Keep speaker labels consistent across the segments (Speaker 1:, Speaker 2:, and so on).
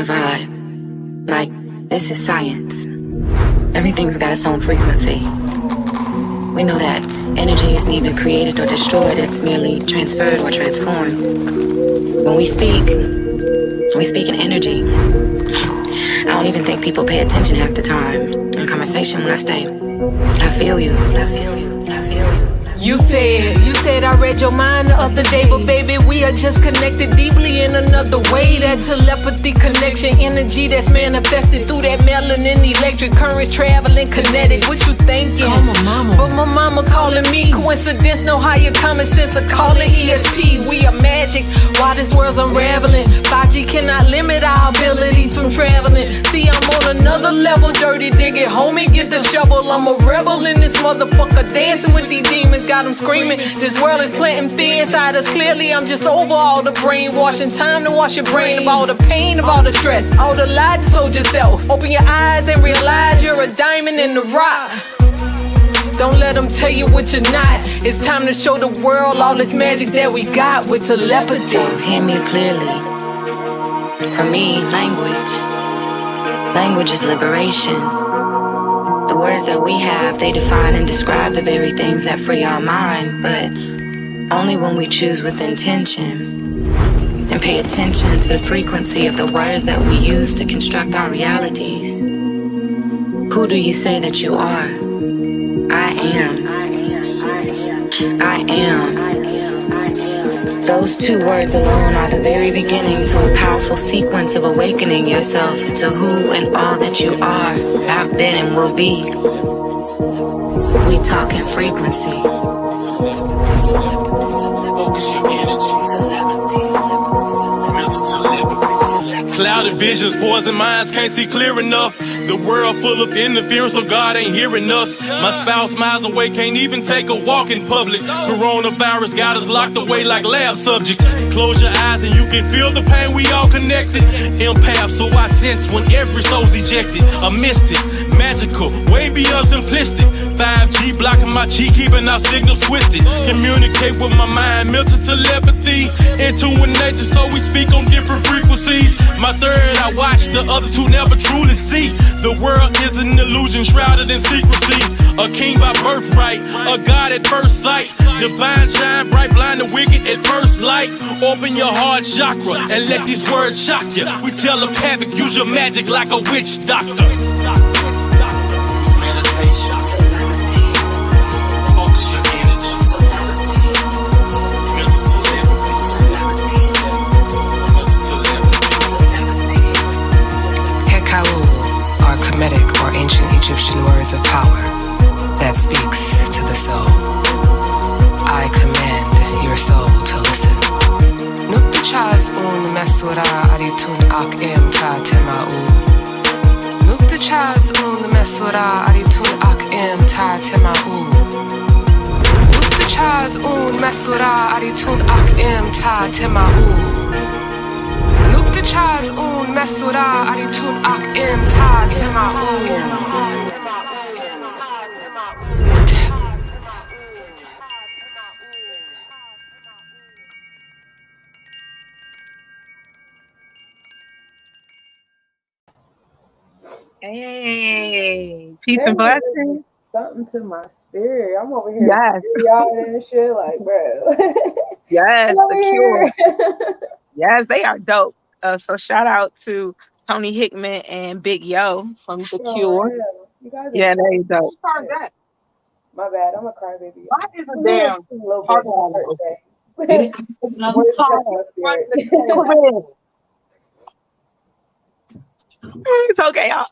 Speaker 1: vibe. Like, this is science. Everything's got its own frequency. We know that energy is neither created or destroyed, it's merely transferred or transformed. When we speak in energy. I don't even think people pay attention half the time in conversation when I say, I feel you, I feel you, I feel you.
Speaker 2: You said I read your mind the other day, but baby, we are just connected deeply in another way. That telepathy connection, energy that's manifested through that melanin, electric currents traveling kinetic. What you thinking? Call my mama. But my mama calling me. Coincidence, no higher common sense. I call it ESP. We are magic while this world's unraveling. 5G cannot limit our abilities from traveling. See, I'm on another level, dirty digging. Homie, get the shovel. I'm a rebel in this motherfucker, dancing with these demons. Got them screaming. This world is planting fear inside us. Clearly, I'm just over all the brainwashing. Time to wash your brain of all the pain, of all the stress, all the lies you told yourself. Open your eyes and realize you're a diamond in the rock. Don't let them tell you what you're not. It's time to show the world all this magic that we got with telepathy.
Speaker 1: So hear me clearly. For me, language is liberation. The words that we have, they define and describe the very things that free our mind, but only when we choose with intention and pay attention to the frequency of the words that we use to construct our realities. Who do you say that you are? I am. I am. Those two words alone are the very beginning to a powerful sequence of awakening yourself to who and all that you are, have been, and will be. We talk in frequency.
Speaker 3: Clouded visions, poison minds, can't see clear enough. The world full of interference, so God ain't hearing us. My spouse miles away, can't even take a walk in public. Coronavirus got us locked away like lab subjects. Close your eyes and you can feel the pain, we all connected. Empath, so I sense when every soul's ejected. A mystic, magical, way beyond simplistic. 5G blocking my chi, keeping our signals twisted. Communicate with my mind, mental telepathy. Into a nature, so we speak on different frequencies. My third, I watch, the other two never truly see. The world is an illusion shrouded in secrecy. A king by birthright, a god at first sight. Divine shine bright, blind the wicked at first light. Open your heart chakra and let these words shock you. We tell them havoc, use your magic like a witch doctor.
Speaker 4: Or ancient Egyptian words of power that speaks to the soul. I command your soul to listen. Nuktichaz un mesura aritun ak em ta tema'u. Nuktichaz un mesura aritun ak em ta tema'u. Nuktichaz un mesura aritun ak em ta tema'u. The chaz un mesura aritun ak im ta tema'u.
Speaker 5: Hey, peace and blessings.
Speaker 6: Something to my spirit. I'm over here.
Speaker 5: Yes.
Speaker 6: Y'all and shit, like, bro.
Speaker 5: Yes,
Speaker 6: the
Speaker 5: Cure. Yes, they are dope. So shout out to Tony Hickman and Big Yo from The Cure. Yeah, they dope.
Speaker 6: My bad, I'm a crybaby.
Speaker 5: Why is a damn It's okay, y'all.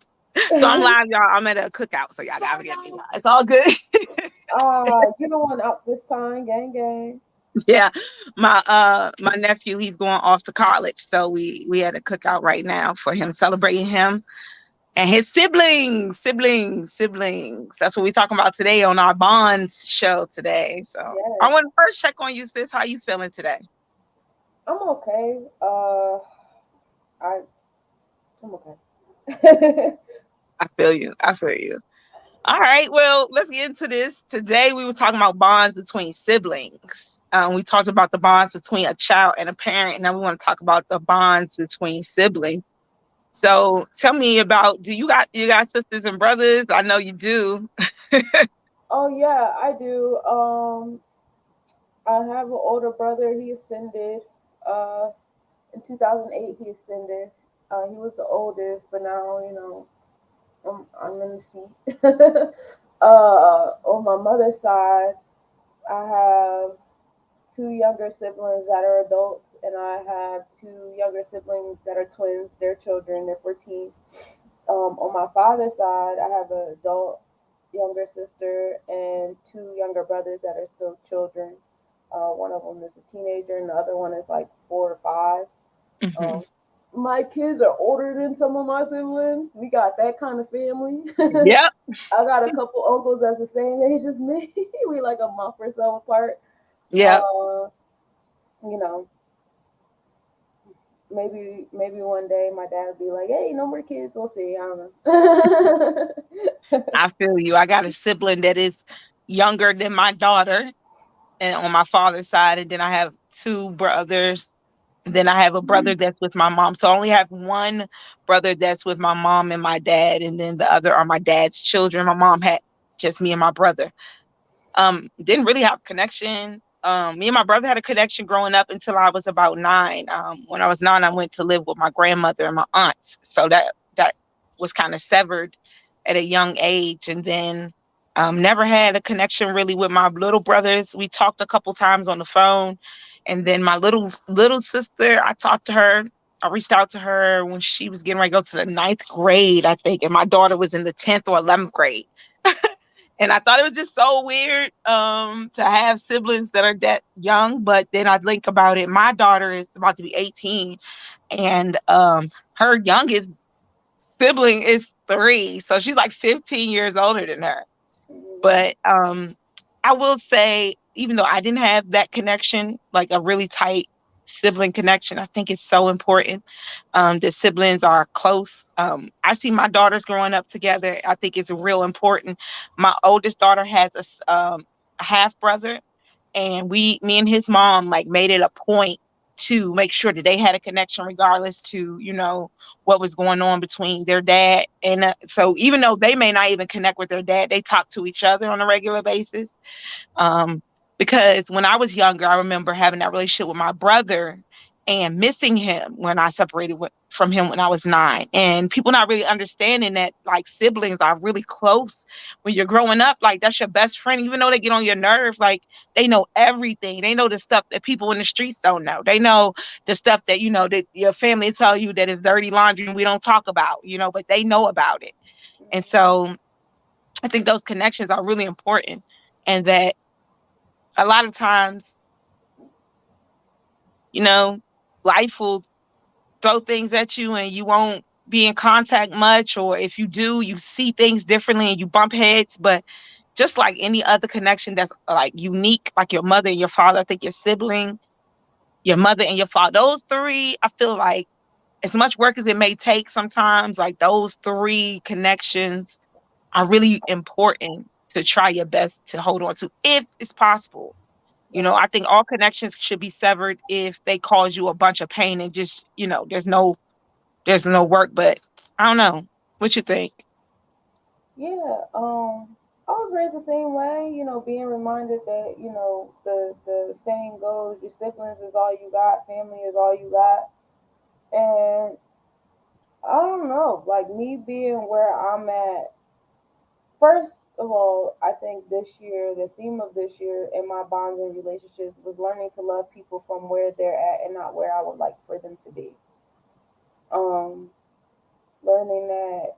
Speaker 5: So I'm live, y'all. I'm at a cookout, so y'all gotta forget me. It's all good.
Speaker 6: Give me one up this time, gang.
Speaker 5: Yeah, my nephew, he's going off to college, so we had a cookout right now for him, celebrating him and his siblings. That's what we're talking about today on our Bonds show today. So yes. I want to first check on you, sis. How you feeling today?
Speaker 6: I'm okay. I'm okay.
Speaker 5: I feel you. All right, well, let's get into this. Today we were talking about bonds between siblings. We talked about the bonds between a child and a parent, and now we want to talk about the bonds between siblings. So tell me about, do you got sisters and brothers? I know you do.
Speaker 6: Oh yeah, I do. I have an older brother. He ascended. In 2008, he ascended. He was the oldest, but now I'm in the seat. On my mother's side, I have two younger siblings that are adults, and I have two younger siblings that are twins. They're children. They're 14. On my father's side, I have an adult younger sister and two younger brothers that are still children. One of them is a teenager, and the other one is like 4 or 5.
Speaker 5: Mhm.
Speaker 6: My kids are older than some of my siblings. We got that kind of family.
Speaker 5: Yep.
Speaker 6: I got a couple uncles that's the same age as me. We like a month or so apart.
Speaker 5: Yep.
Speaker 6: You know, maybe one day my dad will be like, "Hey, no more kids." We'll see. I don't know.
Speaker 5: I feel you. I got a sibling that is younger than my daughter, and on my father's side, and then I have two brothers. And then I have a brother that's with my mom. So I only have one brother that's with my mom and my dad, and then the other are my dad's children. My mom had just me and my brother. Didn't really have connection. Me and my brother had a connection growing up until I was about 9. When I was 9, I went to live with my grandmother and my aunts. So that was kind of severed at a young age. And then never had a connection really with my little brothers. We talked a couple times on the phone. And then my little sister, I talked to her. I reached out to her when she was getting ready to go to the 9th grade, I think, and my daughter was in the 10th or 11th grade. And I thought it was just so weird to have siblings that are that young. But then I think about it. My daughter is about to be 18, and her youngest sibling is 3. So she's like 15 years older than her. But I will say, even though I didn't have that connection, like a really tight sibling connection, I think it's so important that siblings are close. I see my daughters growing up together. I think it's real important. My oldest daughter has a half brother, and me and his mom like made it a point to make sure that they had a connection regardless to what was going on between their dad and so even though they may not even connect with their dad, they talk to each other on a regular basis. um, because when I was younger, I remember having that relationship with my brother and missing him when I separated from him when I was 9. And people not really understanding that like siblings are really close when you're growing up. Like that's your best friend, even though they get on your nerves. Like they know everything. They know the stuff that people in the streets don't know. They know the stuff that that your family tell you that is dirty laundry and we don't talk about. But they know about it. And so I think those connections are really important, and that a lot of times, you know, life will throw things at you and you won't be in contact much. Or if you do, you see things differently and you bump heads. But just like any other connection that's like unique, like your mother and your father, I think your sibling, your mother and your father, those 3, I feel like as much work as it may take sometimes, like those 3 connections are really important to try your best to hold on to if it's possible. I think all connections should be severed if they cause you a bunch of pain and just, there's no work. But I don't know. What you think?
Speaker 6: Yeah, I was raised the same way, being reminded that, the saying goes, your siblings is all you got, family is all you got. And I don't know, like me being where I'm at, first of all, I think this year, the theme of this year in my bonds and relationships was learning to love people from where they're at and not where I would like for them to be. Um, Learning that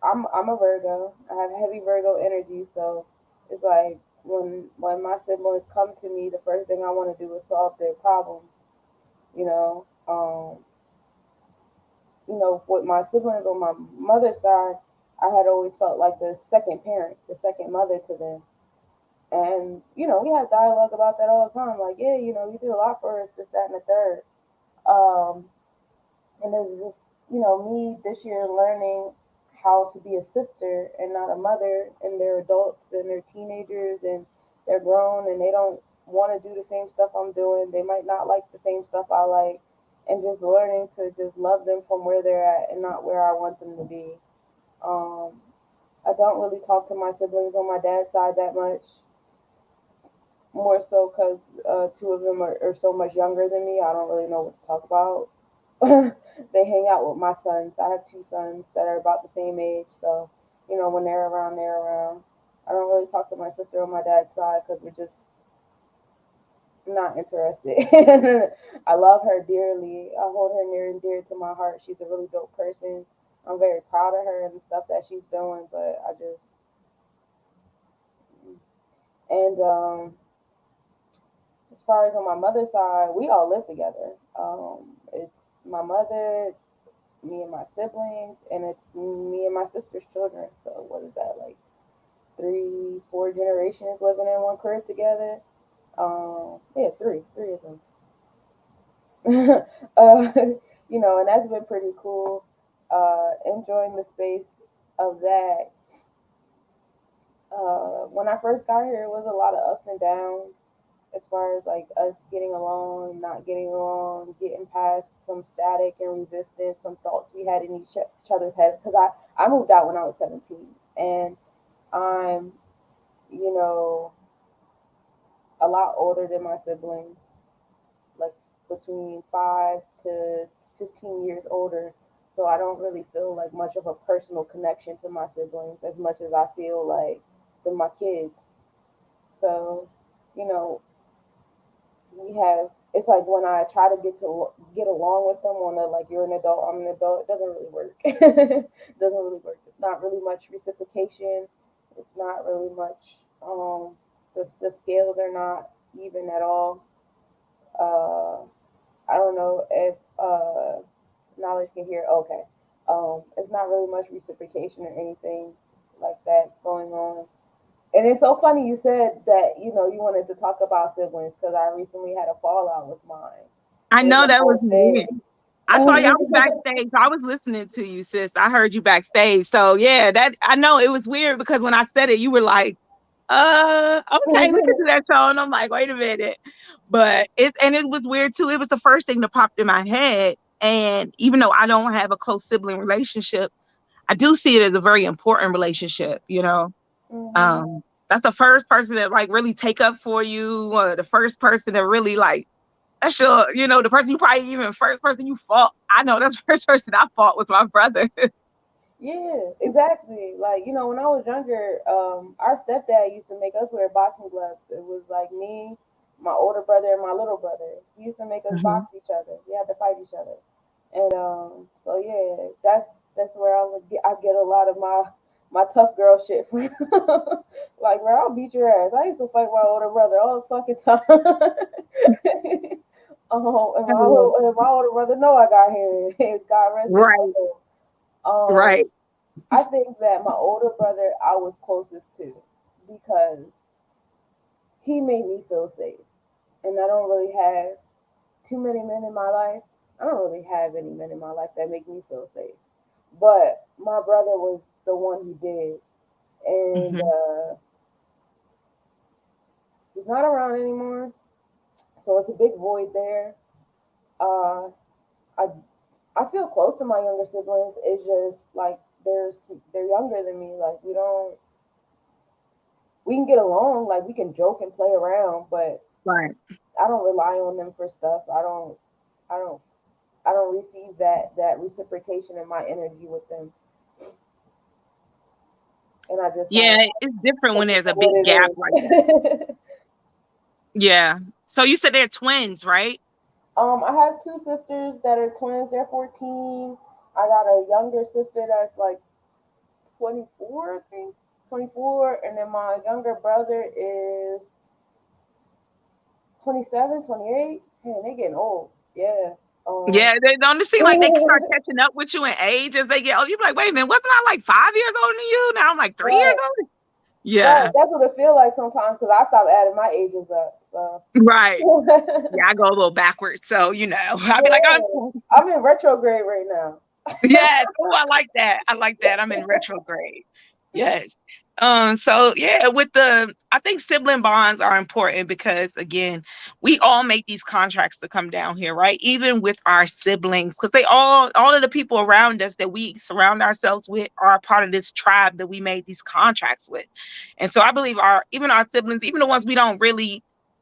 Speaker 6: I'm a Virgo. I have heavy Virgo energy, so it's like when my siblings come to me, the first thing I want to do is solve their problems. You know, um, with my siblings on my mother's side, I had always felt like the second parent, the second mother to them. And we have dialogue about that all the time. Like, yeah, you do a lot for us, this, that, and the third. Um, and it's just me this year learning how to be a sister and not a mother, and they're adults and they're teenagers and they're grown and they don't want to do the same stuff I'm doing. They might not like the same stuff I like, and just learning to just love them from where they're at and not where I want them to be. I don't really talk to my siblings on my dad's side that much, more so because two of them are so much younger than me. I don't really know what to talk about. They hang out with my sons. I have two sons that are about the same age, so you know, when they're around, they're around. I don't really talk to my sister on my dad's side because we're just not interested. I love her dearly. I hold her near and dear to my heart. She's a really dope person. I'm very proud of her and the stuff that she's doing, but I just and as far as on my mother's side, we all live together. It's my mother, it's me and my siblings, and it's me and my sister's children. So what is that, like 3-4 generations living in one crib together? Yeah, three of them. You know, and that's been pretty cool. Enjoying the space of that. When I first got here, it was a lot of ups and downs as far as like us getting along, not getting along, getting past some static and resistance, some thoughts we had in each other's head. Because I moved out when I was 17, and I'm, you know, a lot older than my siblings, like between 5 to 15 years older. So I don't really feel like much of a personal connection to my siblings as much as I feel like with my kids. So, you know, it's like when I try to get along with them on a, like, you're an adult, I'm an adult, it doesn't really work. It doesn't really work. It's not really much reciprocation. It's not really much, the scales are not even at all. I don't know if knowledge can hear. Okay. It's not really much reciprocation or anything like that going on. And it's so funny you said that, you know, you wanted to talk about siblings, because I recently had a fallout with mine.
Speaker 5: I know that was weird. I saw you. I was backstage. I was listening to you, sis. I heard you backstage. So yeah, that I know it was weird because when I said it, you were like, okay, we can do that show. And I'm like, wait a minute. But it was weird too. It was the first thing that popped in my head. And even though I don't have a close sibling relationship, I do see it as a very important relationship, you know.
Speaker 6: Mm-hmm.
Speaker 5: That's the first person that like really take up for you, or the first person that really like, that's your, you know, the person you probably even first person you fought. I know that's the first person I fought was my brother.
Speaker 6: Yeah, exactly. Like, you know, when I was younger, our stepdad used to make us wear boxing gloves. It was like me, my older brother, and my little brother. He used to make us box each other. We had to fight each other. And so yeah, that's where I get a lot of my tough girl shit from. Like, bro, I'll beat your ass. I used to fight my older brother all the fucking time. And my older brother know I got hair. It's God rest his soul.
Speaker 5: Right.
Speaker 6: I think that my older brother I was closest to because he made me feel safe. And I don't really have too many men in my life. I don't really have any men in my life that make me feel safe. But my brother was the one who did. And he's not around anymore. So it's a big void there. I feel close to my younger siblings. It's just like they're younger than me. Like we can get along, like we can joke and play around, but
Speaker 5: right.
Speaker 6: I don't rely on them for stuff. I don't receive that reciprocation in my energy with them. And I just
Speaker 5: it's different when there's a big gap like that. Yeah. So you said they're twins, right?
Speaker 6: I have two sisters that are twins. They're 14. I got a younger sister that's like 24, I think. 24. And then my younger brother is 27, 28. Man, they getting old. Yeah.
Speaker 5: They don't seem like they can start catching up with you in age as they get older. You're like, wait a minute, wasn't I like 5 years older than you? Now I'm like 3 years older. Yeah.
Speaker 6: Right. That's what it feels like sometimes because I stopped adding my ages up. So.
Speaker 5: Right. Yeah, I go a little backwards. So, you know, I'll be like,
Speaker 6: I'm in retrograde right now.
Speaker 5: Yes. Oh, I like that. I'm in retrograde. Yes. So yeah, I think sibling bonds are important because again, we all make these contracts to come down here, right? Even with our siblings, because they all of the people around us that we surround ourselves with are a part of this tribe that we made these contracts with. And so I believe even our siblings, even the ones we don't really,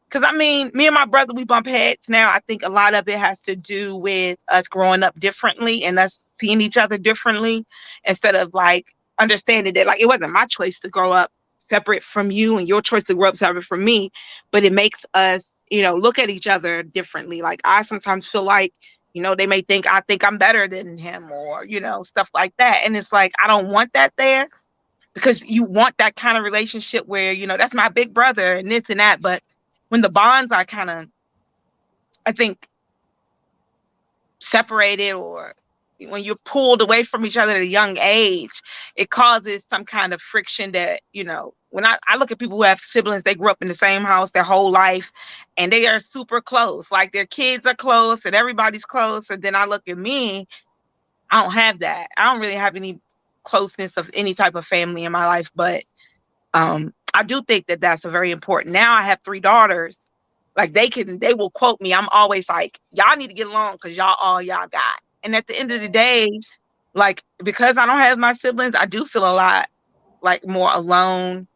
Speaker 5: because I mean, me and my brother, we bump heads now. I think a lot of it has to do with us growing up differently and us seeing each other differently instead of like understanding that like it wasn't my choice to grow up separate from you and your choice to grow up separate from me, but it makes us, look at each other differently. Like I sometimes feel like, they may think I think I'm better than him or, stuff like that. And it's like, I don't want that there because you want that kind of relationship where, that's my big brother and this and that. But when the bonds are kind of, I think, separated or when you're pulled away from each other at a young age, it causes some kind of friction that, when I look at people who have siblings, they grew up in the same house their whole life and they are super close. Like their kids are close and everybody's close. And then I look at me, I don't have that. I don't really have any closeness of any type of family in my life. But I do think that that's a very important. Now I have 3 daughters. Like they will quote me. I'm always like, y'all need to get along because y'all all y'all got. And at the end of the day, like because I don't have my siblings, I do feel a lot like more alone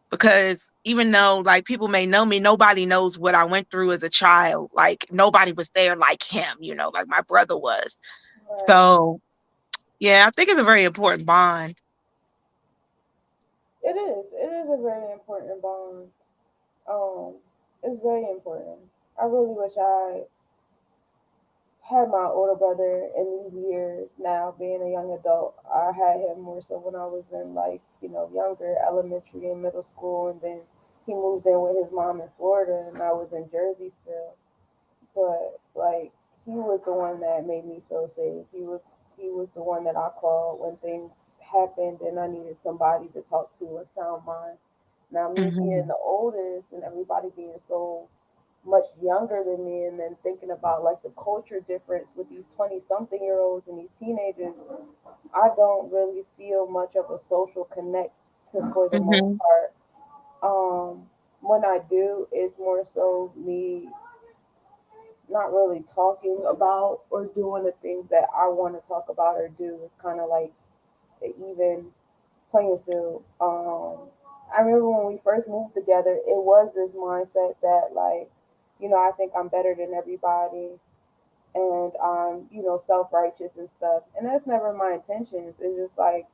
Speaker 5: because even though like people may know me, nobody knows what I went through as a child. Like nobody was there like him, like my brother was.
Speaker 6: Right.
Speaker 5: So yeah, I think it's a very important bond.
Speaker 6: It is. It is a very important bond. It's very important. I really wish I had my older brother in these years now, being a young adult. I had him more so when I was in like, younger elementary and middle school, and then he moved in with his mom in Florida and I was in Jersey still. But like he was the one that made me feel safe. He was the one that I called when things happened and I needed somebody to talk to or sound mind. Now me being the oldest and everybody being so much younger than me and then thinking about like the culture difference with these 20 something year olds and these teenagers, I don't really feel much of a social connect to for the most
Speaker 5: Mm-hmm.
Speaker 6: part. When I do, it's more so me not really talking about or doing the things that I want to talk about or do. It's kind of like an even playing field. I remember when we first moved together, it was this mindset that like, I think I'm better than everybody and I'm, self righteous and stuff. And that's never my intentions. It's just like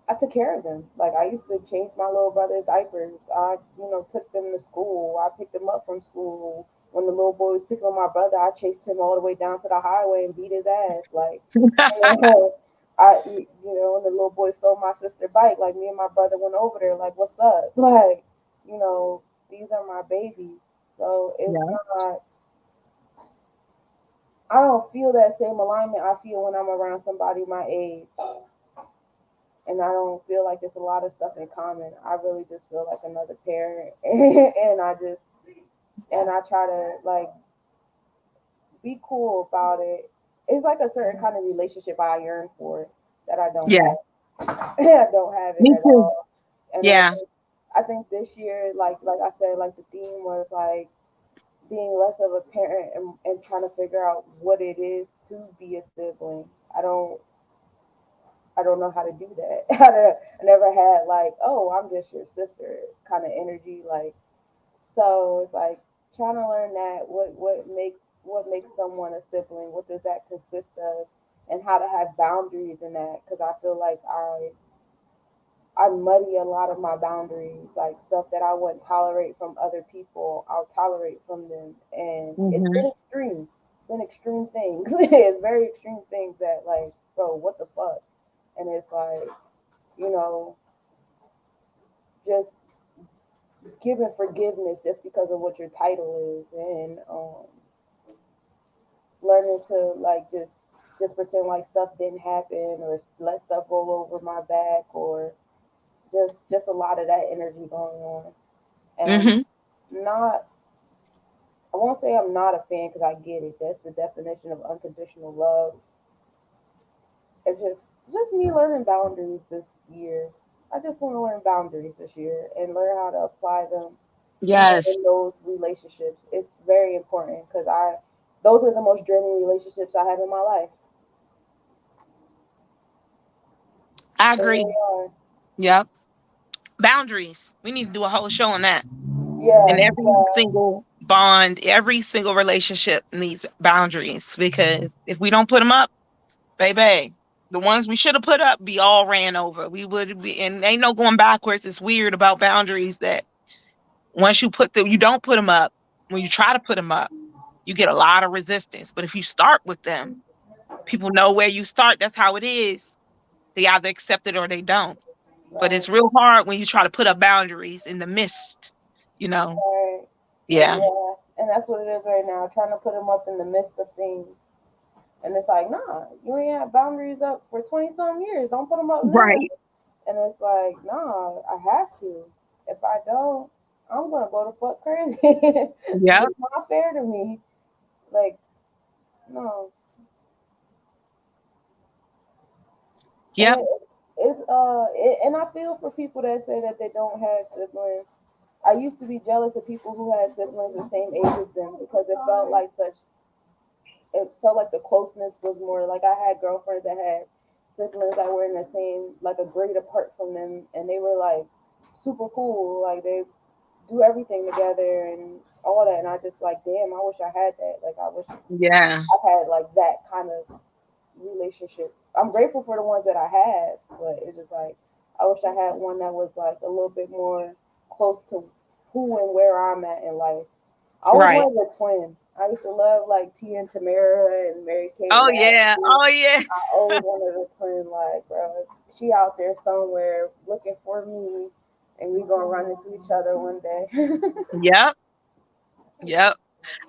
Speaker 6: I took care of them. Like I used to change my little brother's diapers. I, took them to school. I picked them up from school. When the little boy was picking up my brother, I chased him all the way down to the highway and beat his ass. Like, when the little boy stole my sister's bike, like me and my brother went over there, like, what's up? Like, these are my babies. So it's
Speaker 5: Yeah.
Speaker 6: not, I don't feel that same alignment I feel when I'm around somebody my age. And I don't feel like there's a lot of stuff in common. I really just feel like another parent, and I try to like be cool about it. It's like a certain kind of relationship I yearn for that I don't
Speaker 5: Yeah.
Speaker 6: have. I don't have it
Speaker 5: Me
Speaker 6: at
Speaker 5: too.
Speaker 6: all. And
Speaker 5: Yeah.
Speaker 6: I think this year, like I said, like the theme was like being less of a parent and trying to figure out what it is to be a sibling. I don't know how to do that. I never had like, oh, I'm just your sister kind of energy. Like, so it's like trying to learn that what makes someone a sibling. What does that consist of, and how to have boundaries in that. Because I feel like I muddy a lot of my boundaries, like stuff that I wouldn't tolerate from other people, I'll tolerate from them, and it's
Speaker 5: Mm-hmm.
Speaker 6: been extreme. It's been extreme things. It's very extreme things that like, bro, what the fuck? And it's like, you know, just giving forgiveness just because of what your title is, and learning to like just pretend like stuff didn't happen or let stuff roll over my back or just a lot of that energy going on. And I'm
Speaker 5: Mm-hmm.
Speaker 6: not. I won't say I'm not a fan because I get it. That's the definition of unconditional love. It's just me learning boundaries this year. I just want to learn boundaries this year and learn how to apply them,
Speaker 5: Yes,
Speaker 6: in those relationships. It's very important because those are the most draining relationships I have in my life.
Speaker 5: I
Speaker 6: They
Speaker 5: agree.
Speaker 6: really are.
Speaker 5: Yep. Boundaries. We need to do a whole show on that. And
Speaker 6: Yeah,
Speaker 5: every
Speaker 6: yeah,
Speaker 5: single bond, every single relationship needs boundaries because if we don't put them up, baby, the ones we should have put up be all ran over. We would be, and ain't no going backwards. It's weird about boundaries that once you don't put them up, when you try to put them up, you get a lot of resistance. But if you start with them, people know where you start. That's how it is. They either accept it or they don't. But
Speaker 6: right,
Speaker 5: it's real hard when you try to put up boundaries in the midst, you know?
Speaker 6: right.
Speaker 5: Yeah.
Speaker 6: Yeah, and that's what it is right now. Trying to put them up in the midst of things, and it's like, nah, you ain't had boundaries up for 20 some years. Don't put them up now.
Speaker 5: Right.
Speaker 6: And it's like, nah, I have to. If I don't, I'm gonna go to fuck crazy.
Speaker 5: Yep.
Speaker 6: It's not fair to me. Like, no. And
Speaker 5: Yep.
Speaker 6: and I feel for people that say that they don't have siblings. I used to be jealous of people who had siblings the same age as them because it felt like the closeness was more like I had girlfriends that had siblings that were in the same, like, a grade apart from them, and they were like super cool, like they do everything together and all that, and I just like, damn, I wish I had that. Like, I wish
Speaker 5: Yeah.
Speaker 6: I had like that kind of relationship. I'm grateful for the ones that I had, but it's just like I wish I had one that was like a little bit more close to who and where I'm at in life. I always
Speaker 5: Right.
Speaker 6: wanted a twin. I used to love like Tia and Tamara and Mary Kate and
Speaker 5: Oh yeah.
Speaker 6: Ashley.
Speaker 5: Oh yeah.
Speaker 6: I always wanted a twin. Like, bro, she out there somewhere looking for me, and we gonna run into each other one day.
Speaker 5: Yep. Yep.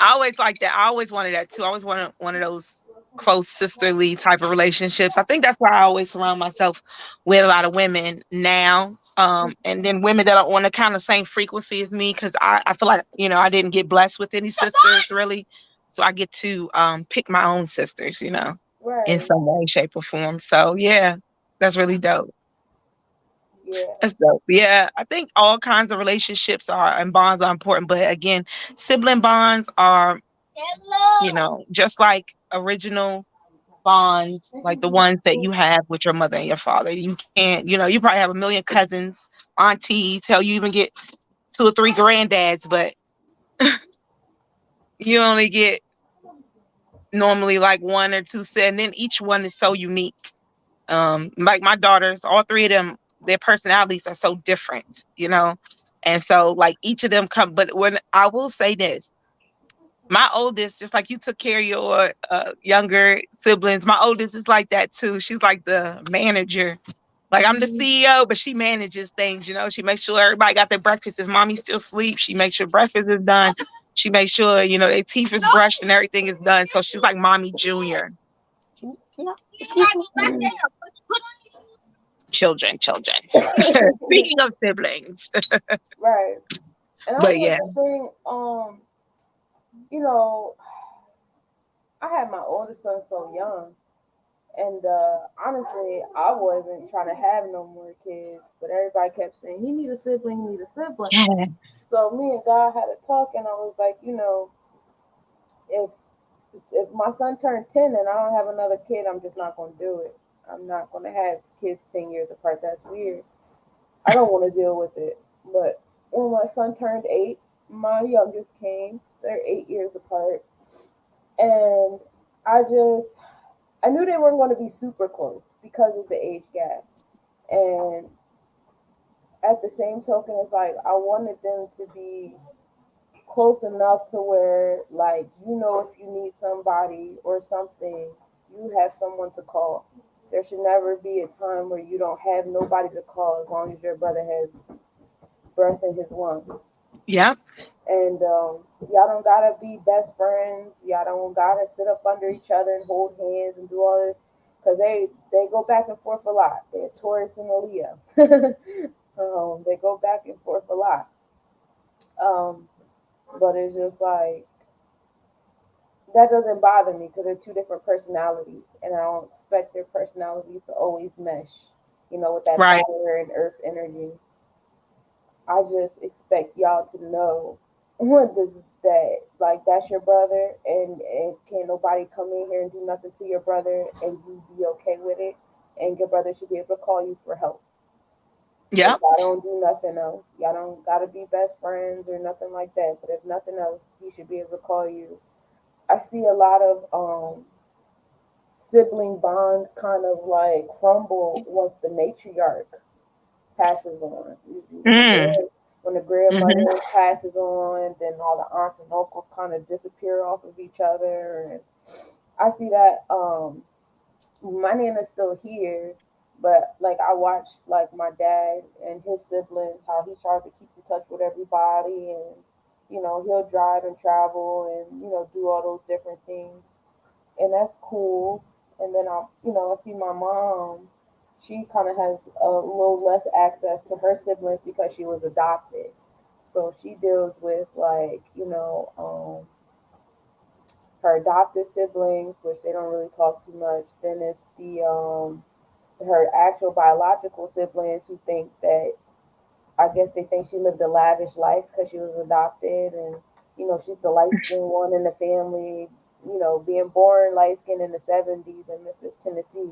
Speaker 5: I always like that. I always wanted that too. I always wanted one of those close sisterly type of relationships. I think that's why I always surround myself with a lot of women now. And then women that are on the kind of same frequency as me, because I feel like, I didn't get blessed with any sisters really. So I get to pick my own sisters, in
Speaker 6: Right.
Speaker 5: some way, shape, or form. So yeah, that's really dope.
Speaker 6: Yeah.
Speaker 5: That's dope. Yeah, I think all kinds of relationships are and bonds are important, but again, sibling bonds are, just like original bonds, like the ones that you have with your mother and your father. You can't, you probably have a million cousins, aunties, hell, you even get two or three granddads, but you only get normally like one or two set, and then each one is so unique. Like my daughters, all three of them, their personalities are so different. And so like each of them come, but when I will say this, my oldest, just like you took care of your younger siblings, my oldest is like that too. She's like the manager. Like I'm the CEO, but she manages things. She makes sure everybody got their breakfast. If mommy still sleeps, she makes sure breakfast is done. She makes sure, their teeth is brushed and everything is done. So she's like mommy junior. Children. Speaking of siblings.
Speaker 6: Right. And I
Speaker 5: But
Speaker 6: was
Speaker 5: yeah.
Speaker 6: like the thing, you know, I had my oldest son so young, and honestly, I wasn't trying to have no more kids, but everybody kept saying he need a sibling, he need a sibling.
Speaker 5: Yeah.
Speaker 6: So me and God had a talk, and I was like, if if my son turned 10 and I don't have another kid, I'm just not going to do it. I'm not going to have kids 10 years apart. That's weird. I don't want to deal with it. But when my son turned 8, my youngest came. They're 8 years apart. And I knew they weren't going to be super close because of the age gap. And at the same token, it's like I wanted them to be close enough to where, like, if you need somebody or something, you have someone to call. There should never be a time where you don't have nobody to call as long as your brother has breath in his lungs.
Speaker 5: Yep.
Speaker 6: And y'all don't gotta be best friends. Y'all don't gotta sit up under each other and hold hands and do all this, because they go back and forth a lot. They're Taurus and a Leo. They go back and forth a lot. But it's just like that doesn't bother me because they're two different personalities, and I don't expect their personalities to always mesh. you know, with that
Speaker 5: Right.
Speaker 6: fire and earth energy. I just expect y'all to know what this that like that's your brother, and can't nobody come in here and do nothing to your brother and you be okay with it, and your brother should be able to call you for help. If
Speaker 5: Yep.
Speaker 6: y'all don't do nothing else, y'all don't gotta be best friends or nothing like that. But if nothing else, he should be able to call you. I see a lot of sibling bonds kind of like crumble once the matriarch passes on. Usually
Speaker 5: Mm.
Speaker 6: when the grandmother
Speaker 5: Mm-hmm.
Speaker 6: passes on, then all the aunts and uncles kind of disappear off of each other. And I see that my nana's still here, but like I watch like my dad and his siblings, how he tries to keep in touch with everybody, and you know, he'll drive and travel and, you know, do all those different things. And that's cool. And then I see my mom. She kind of has a little less access to her siblings because she was adopted. So she deals with like, her adopted siblings, which they don't really talk too much. Then it's the her actual biological siblings who think that, I guess they think she lived a lavish life because she was adopted, and she's the light skinned one in the family. Being born light skinned in the '70s in Memphis, Tennessee,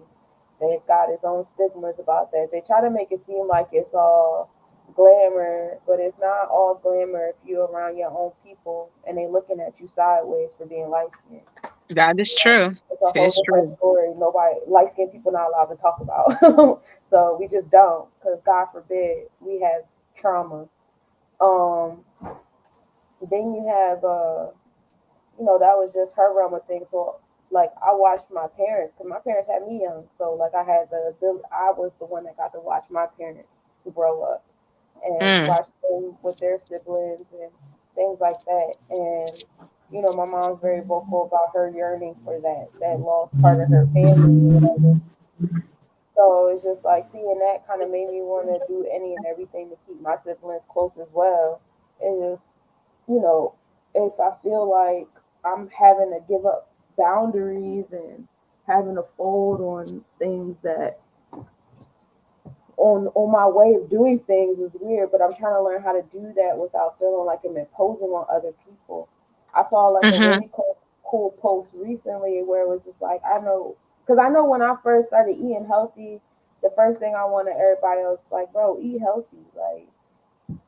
Speaker 6: they've got its own stigmas about that. They try to make it seem like it's all glamour, but it's not all glamour if you're around your own people and they looking at you sideways for being light skinned.
Speaker 5: That is true.
Speaker 6: It's a whole
Speaker 5: It's
Speaker 6: different
Speaker 5: true.
Speaker 6: story. Nobody, light skinned people, not allowed to talk about. So we just don't, because God forbid we have trauma. Um, then you have, that was just her realm of things. So like I watched my parents, because my parents had me young. So like I was the one that got to watch my parents grow up and
Speaker 5: Mm.
Speaker 6: watch them with their siblings and things like that. And my mom's very vocal about her yearning for that lost part of her family or whatever. So it's just like seeing that kind of made me want to do any and everything to keep my siblings close as well. It's just, you know, if I feel like I'm having to give up boundaries and having to fold on things that on my way of doing things is weird, but I'm trying to learn how to do that without feeling like I'm imposing on other people. I saw like a
Speaker 5: Mm-hmm.
Speaker 6: really cool post recently where it was just like, because I know when I first started eating healthy, the first thing I wanted everybody else like, bro, eat healthy, like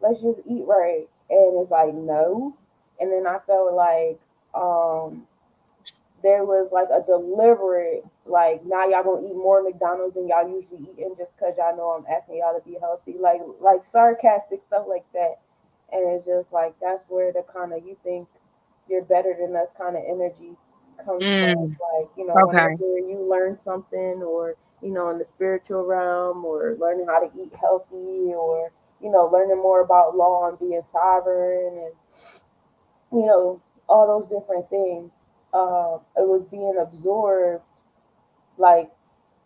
Speaker 6: let's just eat right, and it's like no, and then I felt like there was like a deliberate, like, now y'all gonna eat more McDonald's than y'all usually eating just because y'all know I'm asking y'all to be healthy, like sarcastic stuff like that. And it's just like that's where the kind of you think you're better than us kind of energy comes from.
Speaker 5: Mm.
Speaker 6: Like, whenever
Speaker 5: Okay.
Speaker 6: you learn something, or in the spiritual realm, or learning how to eat healthy, or learning more about law and being sovereign, and all those different things. It was being absorbed, like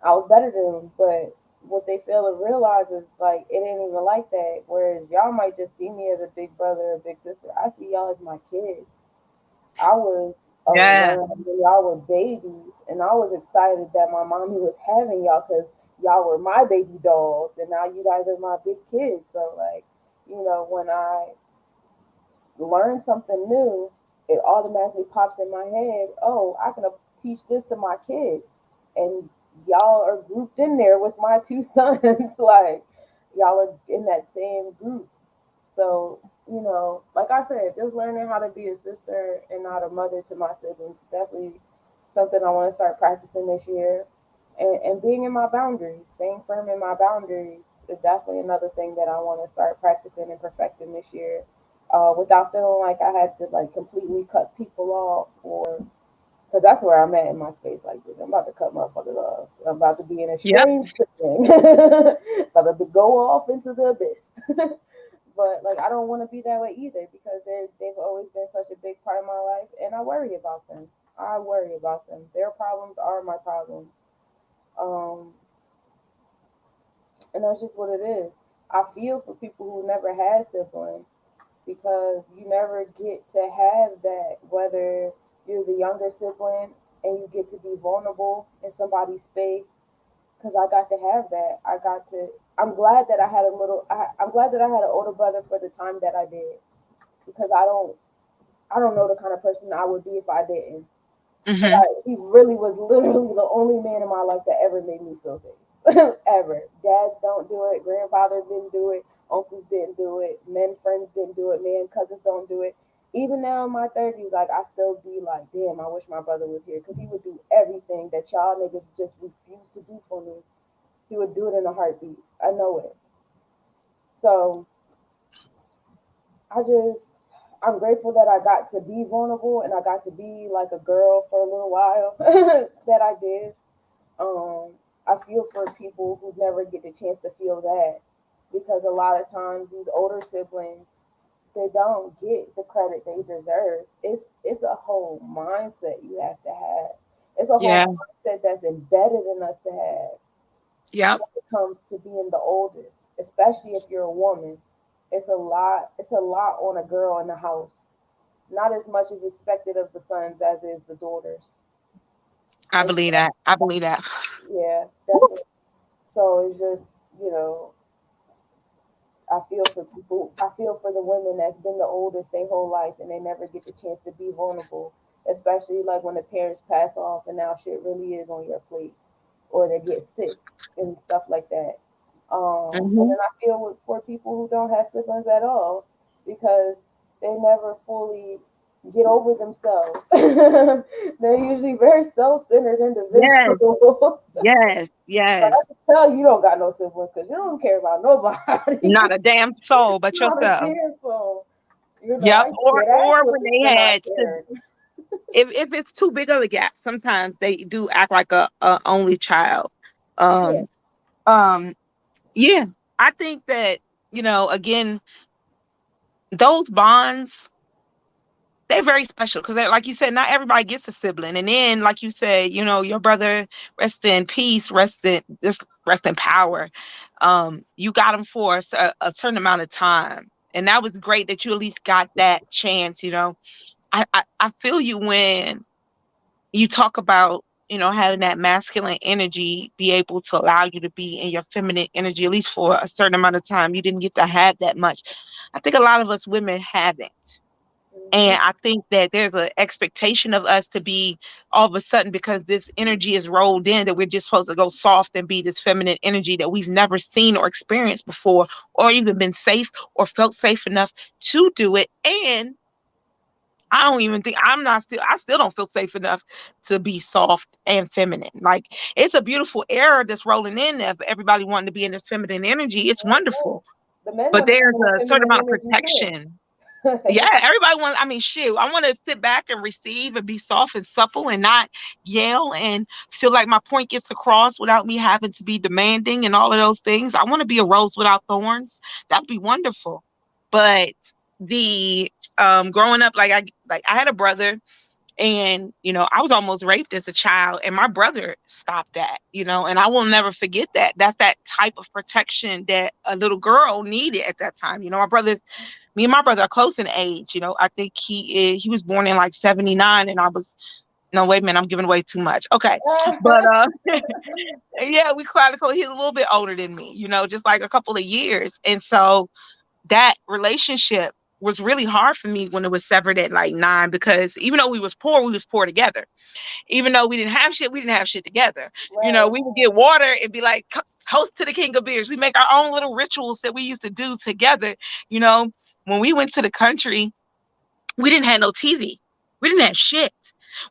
Speaker 6: I was better than them, but what they fail to realize is like it ain't even like that. Whereas y'all might just see me as a big brother or big sister. I see y'all as my kids. I was
Speaker 5: Yeah.
Speaker 6: around when y'all were babies, and I was excited that my mommy was having y'all because y'all were my baby dolls, and now you guys are my big kids. So like, when I learn something new, it automatically pops in my head. Oh, I can teach this to my kids, and y'all are grouped in there with my two sons. Like y'all are in that same group. So like I said, just learning how to be a sister and not a mother to my siblings is definitely something I want to start practicing this year. And being in my boundaries, staying firm in my boundaries is definitely another thing that I want to start practicing and perfecting this year, without feeling like I had to like completely cut people off, or because that's where I'm at in my space. Like, I'm about to cut motherfuckers off. I'm about to be an
Speaker 5: Yep.
Speaker 6: estranged sibling. About to go off into the abyss. But like, I don't want to be that way either, because they've always been such a big part of my life, and I worry about them. I worry about them. Their problems are my problems. Um, and that's just what it is. I feel for people who never had siblings, because you never get to have that, whether you're the younger sibling and you get to be vulnerable in somebody's space, because I got to have that. I'm glad that I had I'm glad that I had an older brother for the time that I did, because I don't know the kind of person I would be if I didn't. He really was literally the only man in my life that ever made me feel safe. Ever. Dads don't do it. Grandfathers didn't do it. Uncles didn't do it. Men friends didn't do it. Men cousins don't do it. Even now in my 30s, like, I still be like, damn, I wish my brother was here, because he would do everything that y'all niggas just refuse to do for me. He would do it in a heartbeat. I know it. So I'm grateful that I got to be vulnerable and I got to be like a girl for a little while that I did. I feel for people who never get the chance to feel that, because a lot of times these older siblings, they don't get the credit they deserve. It's a whole mindset you have to have. It's a whole mindset that's embedded in us to have.
Speaker 5: Yeah.
Speaker 6: When it comes to being the oldest, especially if you're a woman, it's a lot on a girl in the house. Not as much as expected of the sons as is the daughters.
Speaker 5: I believe that.
Speaker 6: Yeah, definitely. So it's just, I feel for the women that's been the oldest their whole life and they never get the chance to be vulnerable, especially like when the parents pass off and now shit really is on your plate, or they get sick and stuff like that. And then I feel for people who don't have siblings at all, because they never fully get over themselves. They're usually very self-centered individuals.
Speaker 5: Yes.
Speaker 6: But I can tell you don't got no siblings, because you don't care about nobody.
Speaker 5: Not a damn soul but yourself.
Speaker 6: Not a damn soul.
Speaker 5: Or when they had to, if it's too big of a gap, sometimes they do act like a only child. Yeah, I think that, again, those bonds, they're very special, because like you said, not everybody gets a sibling. And then, like you said, your brother, rest in peace, rest in power. You got him for a certain amount of time, and that was great that you at least got that chance. I feel you when you talk about, having that masculine energy be able to allow you to be in your feminine energy, at least for a certain amount of time. You didn't get to have that much. I think a lot of us women haven't. And I think that there's an expectation of us to be all of a sudden, because this energy is rolled in, that we're just supposed to go soft and be this feminine energy that we've never seen or experienced before, or even been safe or felt safe enough to do it. And I still don't feel safe enough to be soft and feminine. Like, it's a beautiful era that's rolling in of everybody wanting to be in this feminine energy. It's wonderful. But there's a certain amount of protection. Yeah, everybody wants, I want to sit back and receive and be soft and supple and not yell and feel like my point gets across without me having to be demanding and all of those things. I want to be a rose without thorns. That'd be wonderful. But the growing up, I had a brother, and I was almost raped as a child, and my brother stopped that, and I will never forget that. That's that type of protection that a little girl needed at that time. Me and my brother are close in age. I think he was born in like 79, and I was, no, wait a minute, I'm giving away too much. Okay. But yeah, we quite close. He's a little bit older than me, just like a couple of years. And so that relationship was really hard for me when it was severed at like 9, because even though we was poor together. Even though we didn't have shit together. Right. We would get water and be like, host to the king of beers. We make our own little rituals that we used to do together. When we went to the country, we didn't have no TV. We didn't have shit.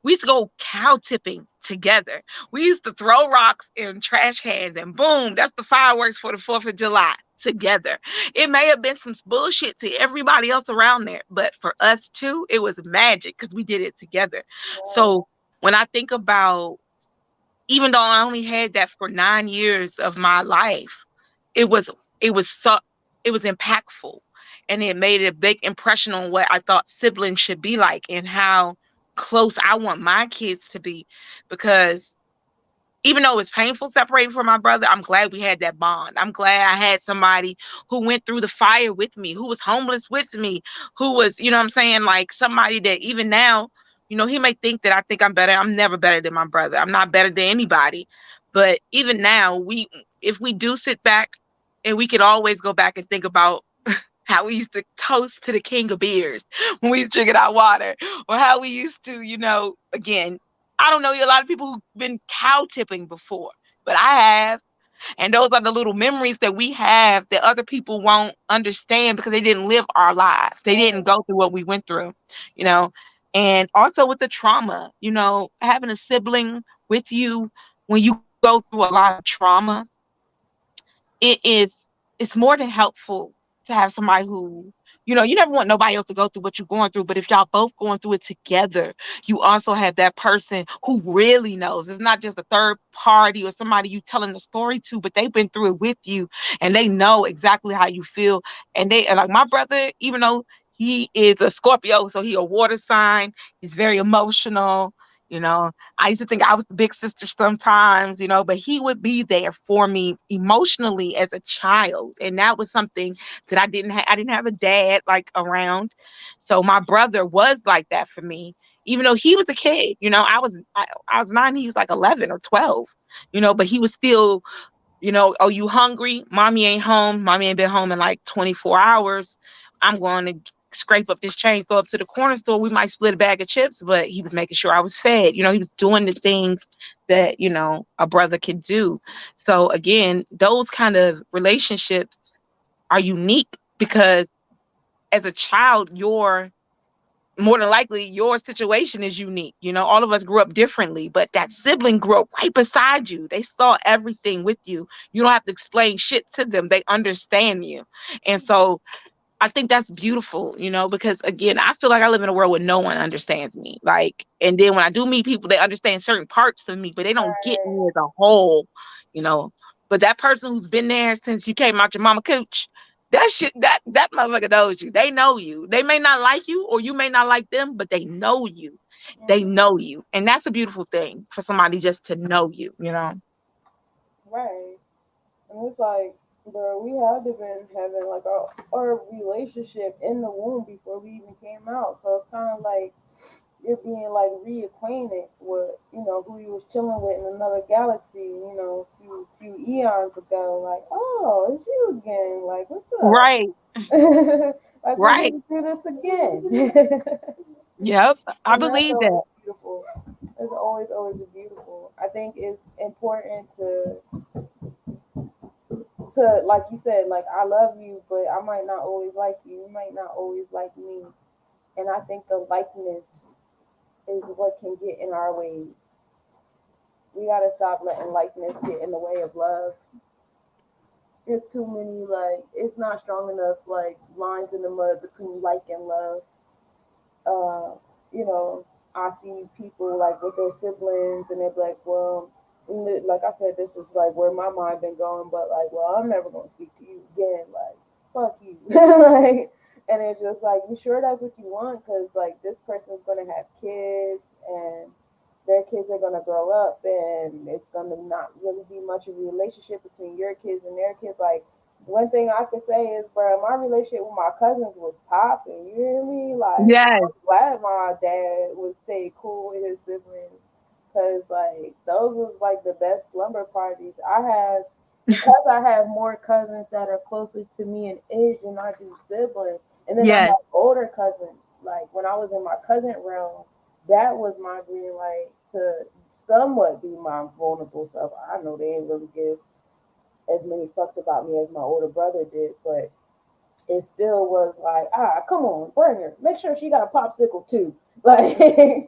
Speaker 5: We used to go cow tipping together. We used to throw rocks in trash cans, and boom, that's the fireworks for the 4th of July together. It may have been some bullshit to everybody else around there, but for us too, it was magic because we did it together. Yeah. So when I think about, even though I only had that for 9 years of my life, it was impactful, and it made a big impression on what I thought siblings should be like and how close I want my kids to be. Because even though it's painful separating from my brother, I'm glad we had that bond. I'm glad I had somebody who went through the fire with me, who was homeless with me, who was, like somebody that even now, he may think that I think I'm better. I'm never better than my brother. I'm not better than anybody. But even now, if we do sit back, and we could always go back and think about how we used to toast to the king of beers when we was drinking our water, or how we used to, again, I don't know, a lot of people who've been cow tipping before, but I have. And those are the little memories that we have that other people won't understand because they didn't live our lives. They didn't go through what we went through, you know. And also with the trauma, having a sibling with you when you go through a lot of trauma, it's more than helpful to have somebody who, you never want nobody else to go through what you're going through, but if y'all both going through it together, you also have that person who really knows. It's not just a third party or somebody you telling the story to, but they've been through it with you and they know exactly how you feel. And like my brother, even though he is a Scorpio, so he a water sign, he's very emotional. I used to think I was the big sister sometimes, but he would be there for me emotionally as a child. And that was something that I didn't have a dad like around. So my brother was like that for me, even though he was a kid. I was 9, he was like 11 or 12, but he was still, oh, you hungry? Mommy ain't home. Mommy ain't been home in like 24 hours. I'm going to scrape up this change, go up to the corner store. We might split a bag of chips, but he was making sure I was fed. He was doing the things that, a brother can do. So again, those kind of relationships are unique because as a child, more than likely your situation is unique. All of us grew up differently, but that sibling grew up right beside you. They saw everything with you. You don't have to explain shit to them. They understand you. And so I think that's beautiful, because again, I feel like I live in a world where no one understands me. And then when I do meet people, they understand certain parts of me, but they don't get me as a whole, But that person who's been there since you came out your mama cooch, that motherfucker knows you. They know you. They may not like you or you may not like them, but they know you. They know you. And that's a beautiful thing for somebody just to know you,
Speaker 6: Right. And it's like, bro, we had to been having like our relationship in the womb before we even came out. So it's kind of like you're being like reacquainted with, who you was chilling with in another galaxy, a few eons ago. Like, oh, it's you again. Like, what's up?
Speaker 5: Right.
Speaker 6: Like,
Speaker 5: right.
Speaker 6: We're gonna do this again.
Speaker 5: Yep, I believe that.
Speaker 6: Beautiful. It's always beautiful. I think it's important to like you said, like, I love you, but I might not always like you. You might not always like me. And I think the likeness is what can get in our ways. We gotta stop letting likeness get in the way of love. There's too many, like, it's not strong enough, like, lines in the mud between like and love. I see people like with their siblings and they're like, well, like I said, this is like where my mind been going, but like, well, I'm never gonna speak to you again. Like, fuck you. Like, and it's just like, you sure that's what you want? Because like this person's gonna have kids and their kids are gonna grow up and it's gonna not really be much of a relationship between your kids and their kids. Like, one thing I could say is, bro, my relationship with my cousins was popping. You hear me? Like,
Speaker 5: yes.
Speaker 6: I'm glad my dad would stay cool with his siblings. Because, like, those was, like, the best slumber parties. Because I have more cousins that are closer to me in age than I do siblings. And then I have older cousins. Like, when I was in my cousin realm, that was my green light to somewhat be my vulnerable self. I know they ain't really give as many fucks about me as my older brother did, but it still was like, come on, bring her. Make sure she got a popsicle too. Like, I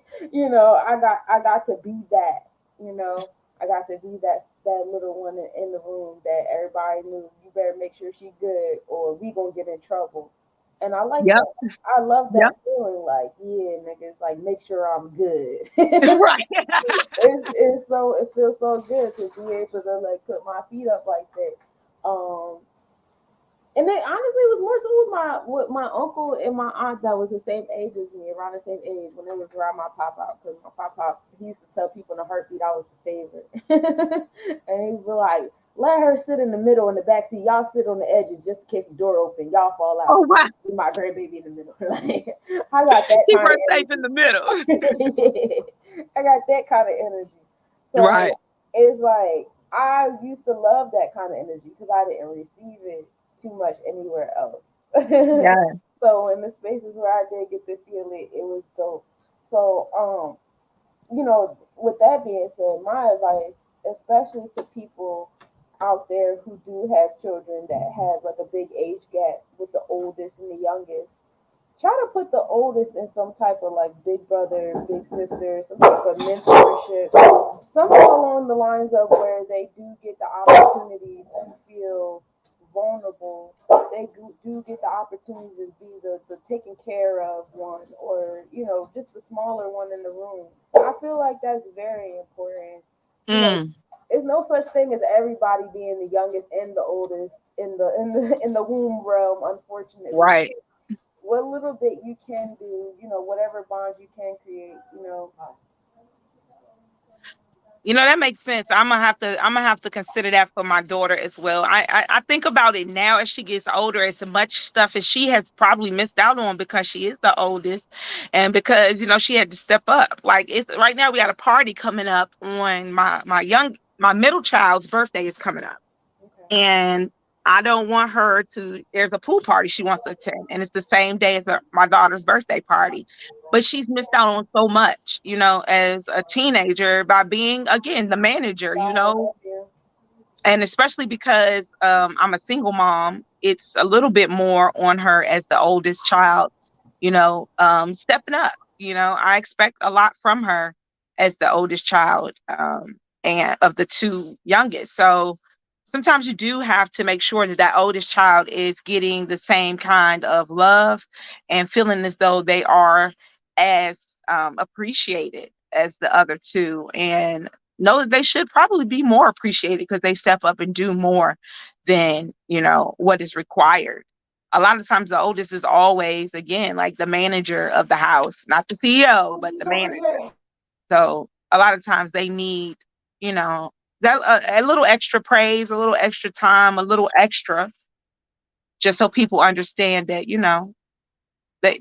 Speaker 6: got to be that, I got to be that little one in the room that everybody knew, you better make sure she good or we gonna get in trouble. And I like that. I love that feeling. Like, yeah, niggas, like, make sure I'm good.
Speaker 5: Right.
Speaker 6: It feels so good to be able to like put my feet up like that. And then honestly, it was more so with my uncle and my aunt that was the same age as me, around the same age when they was around my pop-out. Because my pop-out, he used to tell people in a heartbeat I was the favorite. And he'd be like, let her sit in the middle in the back seat. Y'all sit on the edges just in case the door open. Y'all fall out.
Speaker 5: Oh, wow.
Speaker 6: With my grandbaby in the middle. Like, I got that
Speaker 5: Keep
Speaker 6: kind
Speaker 5: her
Speaker 6: of
Speaker 5: safe in the middle.
Speaker 6: I got that kind of energy. So,
Speaker 5: right.
Speaker 6: it's like I used to love that kind of energy because I didn't receive it too much anywhere else.
Speaker 5: Yeah.
Speaker 6: So in the spaces where I did get to feel it, it was dope. So with that being said, my advice, especially to people out there who do have children that have like a big age gap with the oldest and the youngest, try to put the oldest in some type of like big brother, big sister, some type of mentorship, something along the lines of where they do get the opportunity to feel vulnerable. They do get the opportunity to be the taken care of one, or just the smaller one in the room. I feel like that's very important. There's no such thing as everybody being the youngest and the oldest in the womb realm, unfortunately.
Speaker 5: Right.
Speaker 6: What little bit you can do, whatever bonds you can create,
Speaker 5: That makes sense. I'm gonna have to consider that for my daughter as well. I think about it now as she gets older, as much stuff as she has probably missed out on because she is the oldest, and because she had to step up. Like, it's right now we got a party coming up on my middle child's birthday is coming up.
Speaker 6: Okay.
Speaker 5: And I don't want her to. There's a pool party she wants to attend, and it's the same day as my daughter's birthday party. But she's missed out on so much, as a teenager by being, again, the manager, and especially because I'm a single mom, it's a little bit more on her as the oldest child, stepping up. I expect a lot from her as the oldest child, and of the two youngest. So sometimes you do have to make sure that oldest child is getting the same kind of love and feeling as though they are as appreciated as the other two, and know that they should probably be more appreciated because they step up and do more than what is required. A lot of times the oldest is always, again, like the manager of the house, not the CEO, but the manager. So a lot of times they need, that a little extra praise, a little extra time, a little extra, just so people understand that,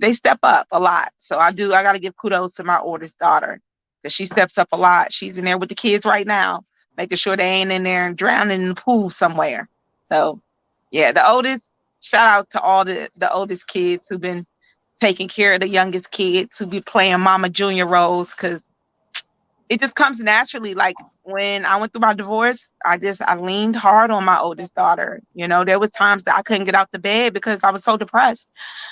Speaker 5: they step up a lot. So I got to give kudos to my oldest daughter because she steps up a lot. She's in there with the kids right now, making sure they ain't in there and drowning in the pool somewhere. So yeah, the oldest, shout out to all the oldest kids who've been taking care of the youngest kids, who be playing mama junior roles, because it just comes naturally. Like when I went through my divorce, I leaned hard on my oldest daughter. There was times that I couldn't get out the bed because I was so depressed.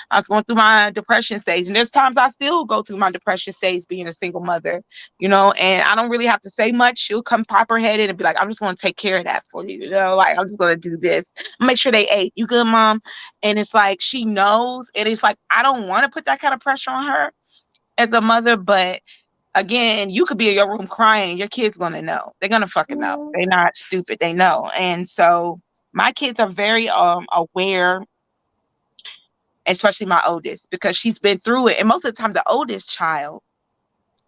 Speaker 5: I was going through my depression stage, and there's times I still go through my depression stage being a single mother, and I don't really have to say much. She'll come pop her head in and be like, I'm just going to take care of that for you. Like, I'm just going to do this. Make sure they ate. You good, mom? And it's like, she knows. And it's like, I don't want to put that kind of pressure on her as a mother, but again, you could be in your room crying. Your kid's going to know. They're going to fucking know. They're not stupid. They know. And so my kids are very aware, especially my oldest, because she's been through it. And most of the time, the oldest child,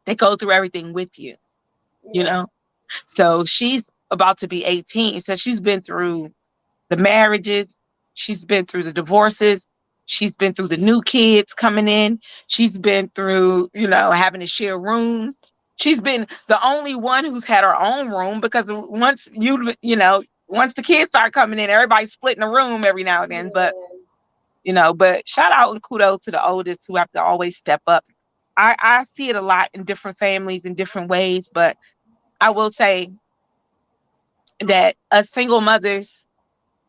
Speaker 5: they go through everything with you, So she's about to be 18. So she's been through the marriages. She's been through the divorces. She's been through the new kids coming in. She's been through, having to share rooms. She's been the only one who's had her own room, because once once the kids start coming in, everybody's splitting a room every now and then. But, but shout out and kudos to the oldest who have to always step up. I see it a lot in different families in different ways, but I will say that us single mothers,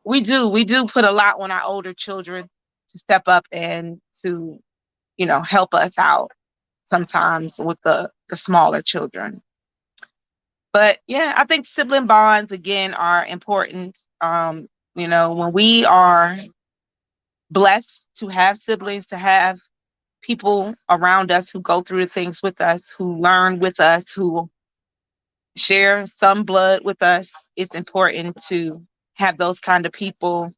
Speaker 5: we do put a lot on our older children to step up and to, help us out sometimes with the smaller children. But yeah, I think sibling bonds, again, are important. When we are blessed to have siblings, to have people around us who go through the things with us, who learn with us, who share some blood with us, it's important to have those kind of people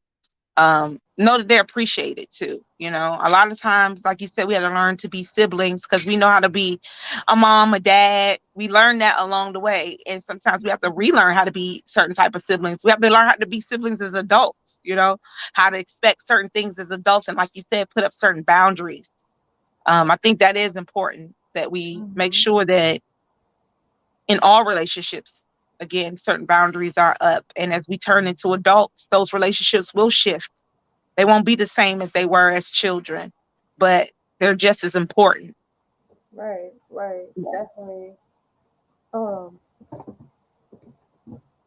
Speaker 5: know that they're appreciated too. A lot of times, like you said, we had to learn to be siblings because we know how to be a mom, a dad. We learned that along the way, and sometimes we have to relearn how to be certain type of siblings. We have to learn how to be siblings as adults, how to expect certain things as adults, and like you said, put up certain boundaries. I think that is important, that we make sure that in all relationships, again, certain boundaries are up. And as we turn into adults, those relationships will shift. They won't be the same as they were as children, but they're just as important.
Speaker 6: Right, definitely. Um,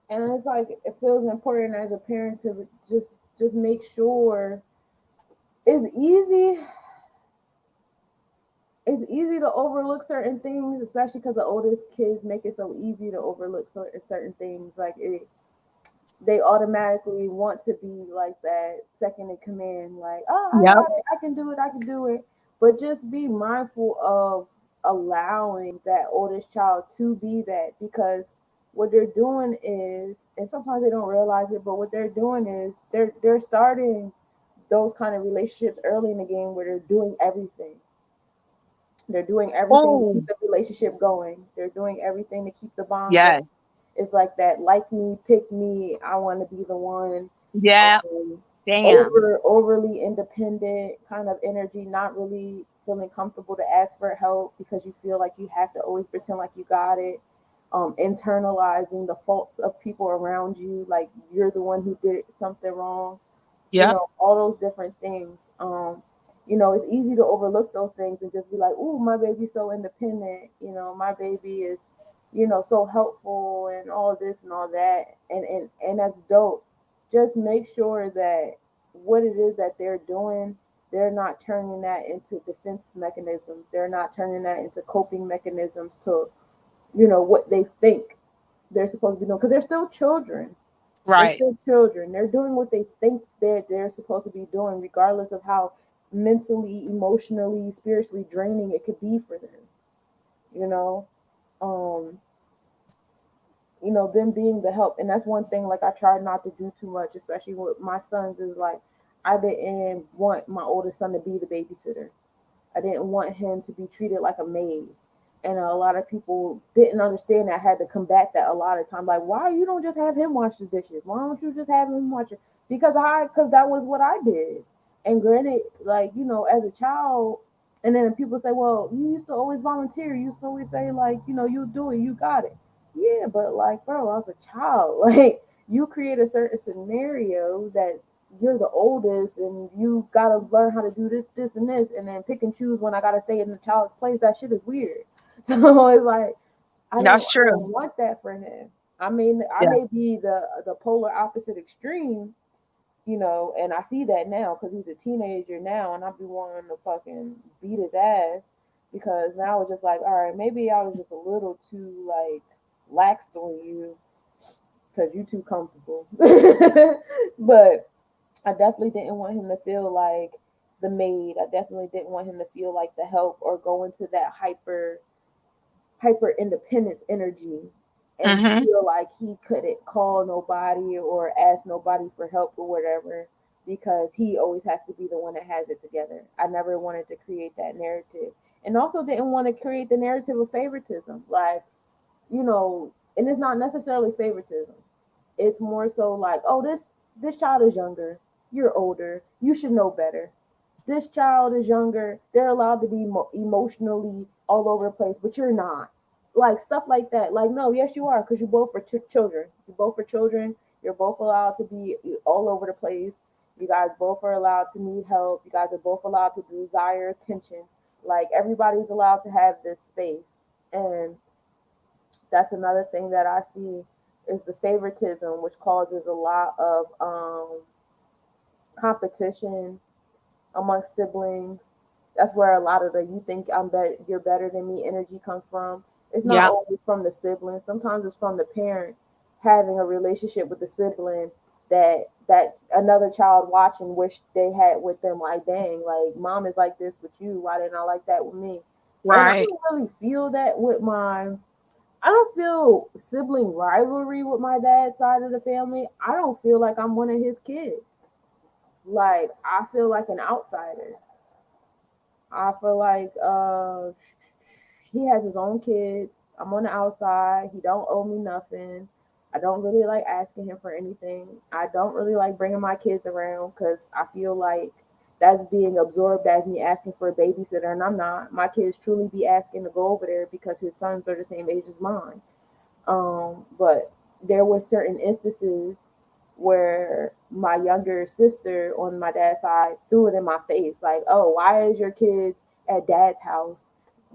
Speaker 6: and it's like it feels important as a parent to just make sure it's easy to overlook certain things, especially because the oldest kids make it so easy to overlook certain things. Like they automatically want to be like that second in command, like, oh, I got it, I can do it. But just be mindful of allowing that oldest child to be that, because what they're doing is, and sometimes they don't realize it, but what they're doing is they're starting those kind of relationships early in the game where they're doing everything. They're doing everything to keep the relationship going. They're doing everything to keep the bond going. It's like that, like me, pick me, I want to be the one.
Speaker 5: Yeah.
Speaker 6: Overly independent kind of energy, not really feeling comfortable to ask for help because you feel like you have to always pretend like you got it. Internalizing the faults of people around you, like you're the one who did something wrong. You know, all those different things. You know, it's easy to overlook those things and just be like, "Ooh, my baby's so independent. You know, my baby is, you know, so helpful and all this and all that." And that's dope. Just make sure that what it is that they're doing, they're not turning that into defense mechanisms. They're not turning that into coping mechanisms to, you know, what they think they're supposed to be doing, because they're still children.
Speaker 5: Right.
Speaker 6: They're still children. They're doing what they think they're supposed to be doing, regardless of how mentally, emotionally, spiritually draining it could be for them. You know, them being the help. And that's one thing, like, I try not to do too much, especially with my sons, is like, I didn't want my oldest son to be the babysitter. I didn't want him to be treated like a maid. And a lot of people didn't understand that. I had to combat that a lot of times. Like, why you don't just have him wash the dishes? Why don't you just have him watch it? Because that was what I did. And granted, like, you know, as a child, and then people say, well, you used to always volunteer. You used to always say, like, you know, you do it, you got it. Yeah, but like, bro, I was a child. Like, you create a certain scenario that you're the oldest and you gotta learn how to do this, and this, and then pick and choose when I gotta stay in the child's place. That shit is weird. So it's like, I don't want that for him. I mean, I may be the polar opposite extreme, you know, and I see that now because he's a teenager now, and I be wanting to fucking beat his ass, because now it's just like, all right, maybe I was just a little too like laxed on you because you too comfortable. But I definitely didn't want him to feel like the maid. I definitely didn't want him to feel like the help or go into that hyper independence energy and feel like he couldn't call nobody or ask nobody for help or whatever, because he always has to be the one that has it together. I never wanted to create that narrative, and also didn't want to create the narrative of favoritism. Like, you know, and it's not necessarily favoritism. It's more so like, oh, this child is younger, you're older, you should know better. This child is younger, they're allowed to be emotionally all over the place, but you're not. Like, stuff like that. Like, no, yes, you are, because you both are children. You both are children. You're both allowed to be all over the place. You guys both are allowed to need help. You guys are both allowed to desire attention. Like, everybody's allowed to have this space. And that's another thing that I see is the favoritism, which causes a lot of competition amongst siblings. That's where a lot of the "you think you're better than me" energy comes from. It's not always from the sibling. Sometimes it's from the parent having a relationship with the sibling that another child watching wish they had with them. Like, dang, like, mom is like this with you, why didn't I like that with me? Right. And I don't really feel that with I don't feel sibling rivalry with my dad's side of the family. I don't feel like I'm one of his kids. Like, I feel like an outsider. I feel like he has his own kids. I'm on the outside. He don't owe me nothing. I don't really like asking him for anything. I don't really like bringing my kids around because I feel like that's being absorbed as me asking for a babysitter, and I'm not. My kids truly be asking to go over there because his sons are the same age as mine. But there were certain instances where my younger sister on my dad's side threw it in my face, like, oh, why is your kids at dad's house?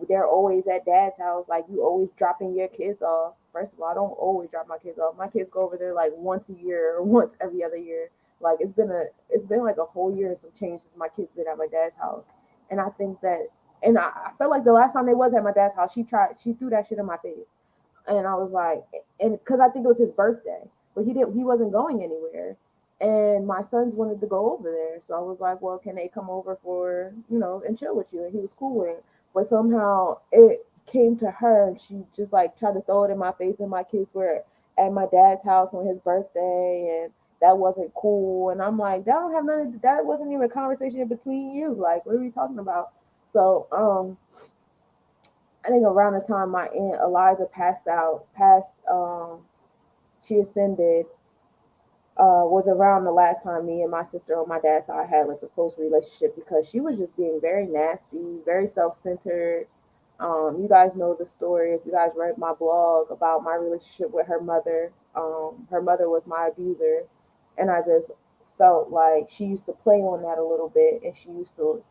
Speaker 6: They're always at dad's house. Like, you always dropping your kids off. First of all, I don't always drop my kids off. My kids go over there like once a year or once every other year. Like, it's been like a whole year and some change since my kids been at my dad's house. And I think that, and I felt like the last time they was at my dad's house, she threw that shit in my face. And I was like, and because I think it was his birthday, but he wasn't going anywhere. And my sons wanted to go over there. So I was like, well, can they come over for, and chill with you? And he was cool with it. But somehow it came to her and she just like tried to throw it in my face, and my kids were at my dad's house on his birthday and that wasn't cool. And I'm like, that don't have nothing, that wasn't even a conversation between you. Like, what are we talking about? So I think around the time my aunt Eliza she ascended, was around the last time me and my sister on my dad's side had like a close relationship, because she was just being very nasty, very self-centered. You guys know the story if you guys read my blog about my relationship with her mother. Her mother was my abuser, and I just felt like she used to play on that a little bit, and she used to,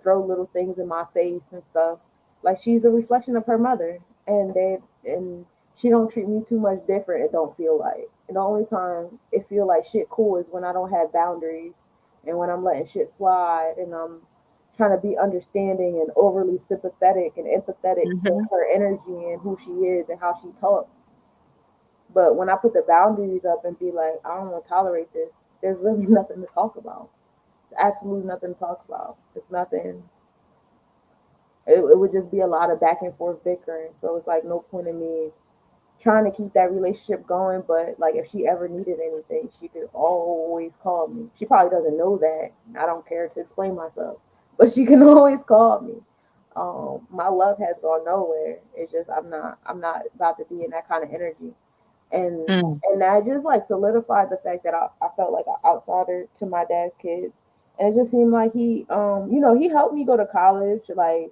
Speaker 6: throw little things in my face and stuff. Like, she's a reflection of her mother, and she don't treat me too much different. It don't feel like. And the only time it feel like shit cool is when I don't have boundaries, and when I'm letting shit slide, and I'm trying to be understanding and overly sympathetic and empathetic to her energy and who she is and how she talks. But when I put the boundaries up and be like, I don't want to tolerate this, there's really nothing to talk about. It's absolutely nothing to talk about. It's nothing. It would just be a lot of back and forth bickering. So it's like no point in me trying to keep that relationship going. But like, if she ever needed anything, she could always call me. She probably doesn't know that. I don't care to explain myself, but she can always call me. My love has gone nowhere. It's just I'm not about to be in that kind of energy. And that just like solidified the fact that I felt like an outsider to my dad's kids. And it just seemed like he he helped me go to college. Like,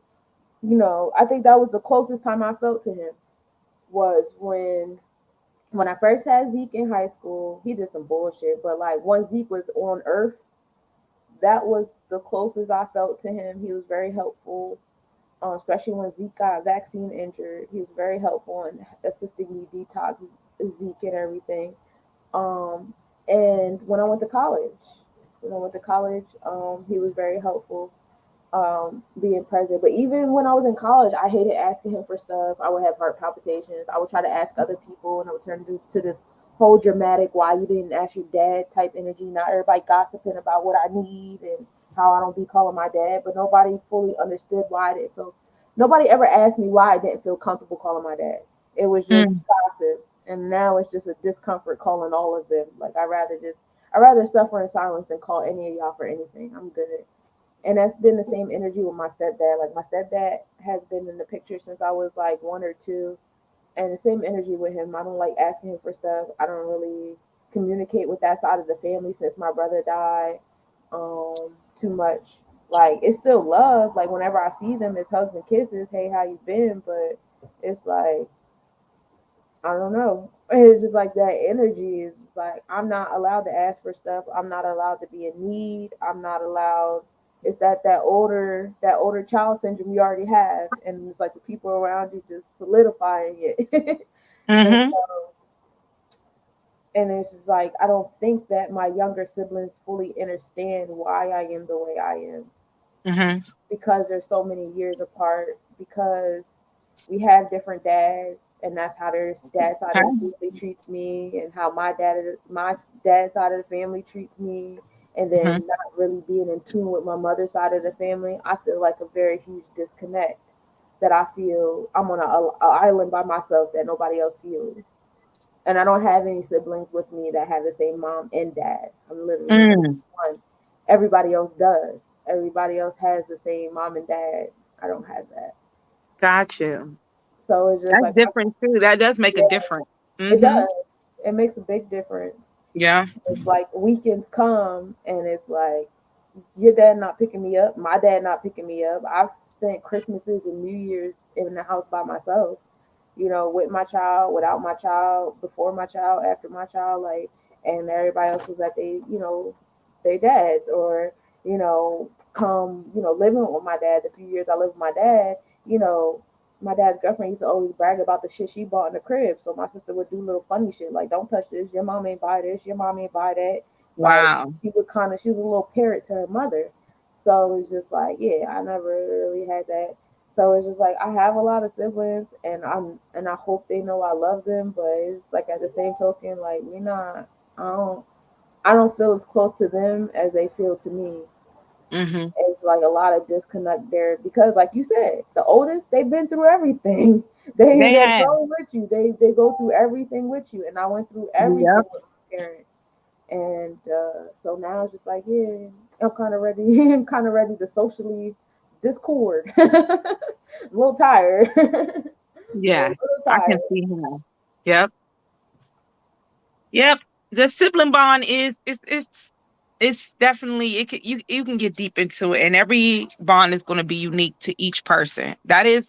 Speaker 6: I think that was the closest time I felt to him, was when I first had Zeke in high school. He did some bullshit, but like once Zeke was on Earth, that was the closest I felt to him. He was very helpful, especially when Zeke got vaccine injured. He was very helpful in assisting me detox Zeke and everything. And when I went to college, he was very helpful, being present. But even when I was in college, I hated asking him for stuff. I would have heart palpitations. I would try to ask other people, and I would turn to this whole dramatic why you didn't ask your dad type energy. Not everybody gossiping about what I need and how I don't be calling my dad, but nobody fully understood why I didn't feel. Nobody ever asked me why I didn't feel comfortable calling my dad. It was just gossip, and now it's just a discomfort calling all of them. Like, I rather suffer in silence than call any of y'all for anything. I'm good. And that's been the same energy with my stepdad. Like, my stepdad has been in the picture since I was like 1 or 2. And the same energy with him. I don't like asking him for stuff. I don't really communicate with that side of the family since my brother died too much. Like, it's still love. Like, whenever I see them, it's hugs and kisses. Hey, how you been? But it's like, I don't know. It's just like that energy is just like, I'm not allowed to ask for stuff. I'm not allowed to be in need. I'm not allowed. It's that older child syndrome you already have, and it's like the people around you just solidifying it. And it's just like, I don't think that my younger siblings fully understand why I am the way I am, because there's so many years apart, because we have different dads, and that's how their dad side of the family treats me, and how my dad's side of the family treats me. And then not really being in tune with my mother's side of the family, I feel like a very huge disconnect, that I feel I'm on an island by myself that nobody else feels. And I don't have any siblings with me that have the same mom and dad. I'm literally one. Everybody else does. Everybody else has the same mom and dad. I don't have that.
Speaker 5: Got you.
Speaker 6: So it's just
Speaker 5: That's
Speaker 6: like
Speaker 5: different too. That does make a difference.
Speaker 6: It does. It makes a big difference.
Speaker 5: Yeah.
Speaker 6: It's like weekends come and it's like, your dad not picking me up, my dad not picking me up. I've spent Christmases and New Year's in the house by myself. you know, with my child, without my child, before my child, after my child, like, and everybody else was at they, you know, their dads, or, you know, come, you know, living with my dad. The few years I lived with my dad, you know, my dad's girlfriend used to always brag about the shit she bought in the crib. So my sister would do little funny shit like, don't touch this, your mom ain't buy this, your mom ain't buy that.
Speaker 5: Wow.
Speaker 6: Like, she was a little parrot to her mother. So it was just like, yeah, I never really had that. So it's just like, I have a lot of siblings, and I hope they know I love them, but it's like, at the same token, like, I don't feel as close to them as they feel to me.
Speaker 5: Mm-hmm.
Speaker 6: It's like a lot of disconnect there, because, like you said, the oldest, they've been through everything. They're
Speaker 5: have.
Speaker 6: growing with you. They go through everything with you, and I went through everything
Speaker 5: Yep.
Speaker 6: with my parents. And so now it's just like, yeah, I'm kind of ready. I'm kind of ready to socially discord. A little tired.
Speaker 5: Yeah,
Speaker 6: A little
Speaker 5: I
Speaker 6: tired.
Speaker 5: can see how. Yep. Yep. The sibling bond is it's definitely, it can, you can get deep into it, and every bond is going to be unique to each person. That is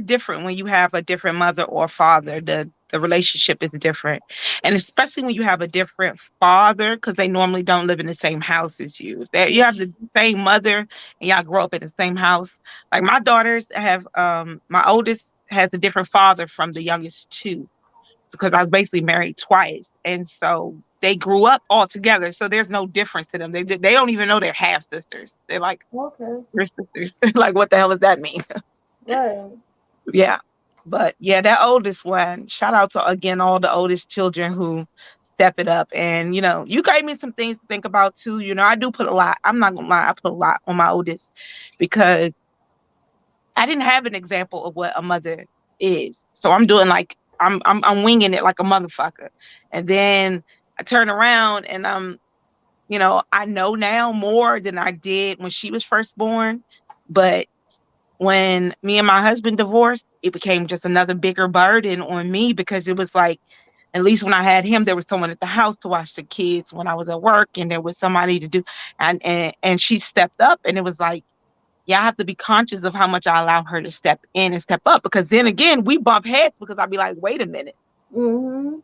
Speaker 5: different when you have a different mother or father. The relationship is different, and especially when you have a different father, because they normally don't live in the same house as you. That you have the same mother and y'all grow up in the same house. Like my daughters have, my oldest has a different father from the youngest two, because I was basically married twice, and so they grew up all together. So there's no difference to them. They don't even know they're half sisters. They're like,
Speaker 6: Okay.
Speaker 5: we're sisters. Like, what the hell does that mean?
Speaker 6: Right.
Speaker 5: Yeah. But yeah, that oldest one, shout out to, again, all the oldest children who step it up. And, you gave me some things to think about too. I do put a lot, I'm not gonna lie, I put a lot on my oldest, because I didn't have an example of what a mother is. So I'm doing like, I'm winging it like a motherfucker. And then I turn around and I know now more than I did when she was first born. But when me and my husband divorced, it became just another bigger burden on me, because it was like, at least when I had him, there was someone at the house to watch the kids when I was at work, and there was somebody to do, and she stepped up, and it was like, yeah, I have to be conscious of how much I allow her to step in and step up, because then again, we bump heads, because I'd be like, wait a minute,
Speaker 6: Mm-hmm.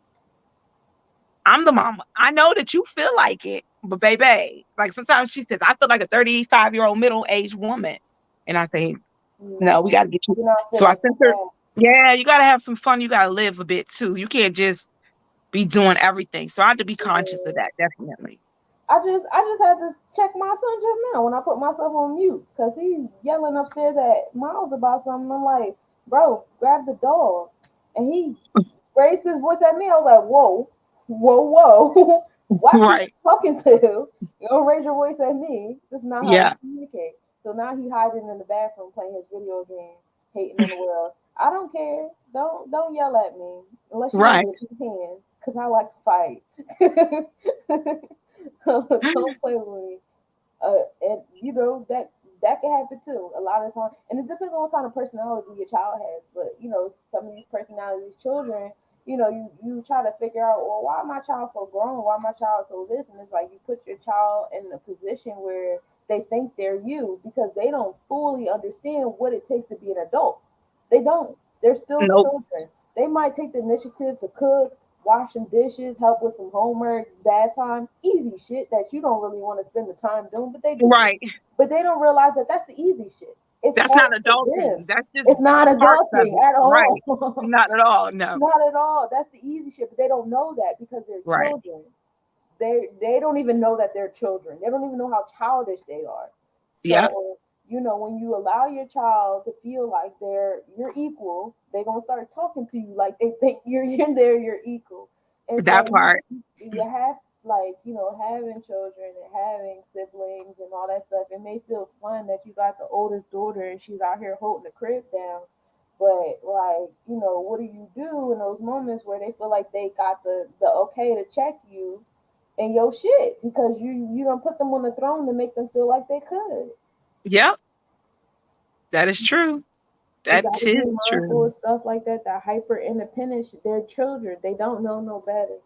Speaker 5: I'm the mama. I know that you feel like it, but baby, like sometimes she says, I feel like a 35-year-old middle-aged woman. And I say, no, we
Speaker 6: No,
Speaker 5: got to get you.
Speaker 6: you're not
Speaker 5: So I
Speaker 6: feeling
Speaker 5: sent her,
Speaker 6: that.
Speaker 5: yeah, you got to have some fun. You got to live a bit too. You can't just be doing everything. So I had to be conscious of
Speaker 6: Yeah.
Speaker 5: that, definitely.
Speaker 6: I just had to check my son just now when I put myself on mute, because he's yelling upstairs at Miles about something. I'm like, bro, grab the dog. And he raised his voice at me. I was like, whoa, whoa, whoa. Watch who you're
Speaker 5: Right.
Speaker 6: talking to. You don't raise your voice at me. This is not how we
Speaker 5: Yeah.
Speaker 6: communicate. So now he's hiding in the bathroom playing his video game, hating on the world. I don't care. Don't yell at me unless you want
Speaker 5: Right.
Speaker 6: to get his hands, because I like to fight. Don't play with me. And that can happen too. A lot of times, and it depends on what kind of personality your child has. But some of these personalities, children, you try to figure out, well, why my child so grown? Why my child so this? And it's like, you put your child in a position where they think they're you, because they don't fully understand what it takes to be an adult. They don't. They're still
Speaker 5: Nope.
Speaker 6: children. They might take the initiative to cook, wash some dishes, help with some homework, bad time, easy shit that you don't really want to spend the time doing, but they do it.
Speaker 5: Right.
Speaker 6: But they don't realize that that's the easy shit. It's
Speaker 5: That's not
Speaker 6: hard to
Speaker 5: adulting.
Speaker 6: them.
Speaker 5: That's just
Speaker 6: It's not
Speaker 5: parts of
Speaker 6: adulting
Speaker 5: it.
Speaker 6: at all.
Speaker 5: Right. Not at all. No.
Speaker 6: Not at all. That's the easy shit. But they don't know that because they're
Speaker 5: Right.
Speaker 6: children. They don't even know that they're children. They don't even know how childish they are.
Speaker 5: Yeah.
Speaker 6: So, when you allow your child to feel like you're equal, they're gonna start talking to you like they think you're in there, you're equal. And
Speaker 5: That
Speaker 6: so
Speaker 5: part.
Speaker 6: you have, like, having children and having siblings and all that stuff. It may feel fun that you got the oldest daughter and she's out here holding the crib down. But, like, what do you do in those moments where they feel like they got the okay to check you and your shit, because you don't put them on the throne to make them feel like they could.
Speaker 5: Yep. That is true.
Speaker 6: You
Speaker 5: That
Speaker 6: got to be
Speaker 5: is
Speaker 6: mindful
Speaker 5: true.
Speaker 6: of stuff like that. That hyper independence. They're children. They don't know no better.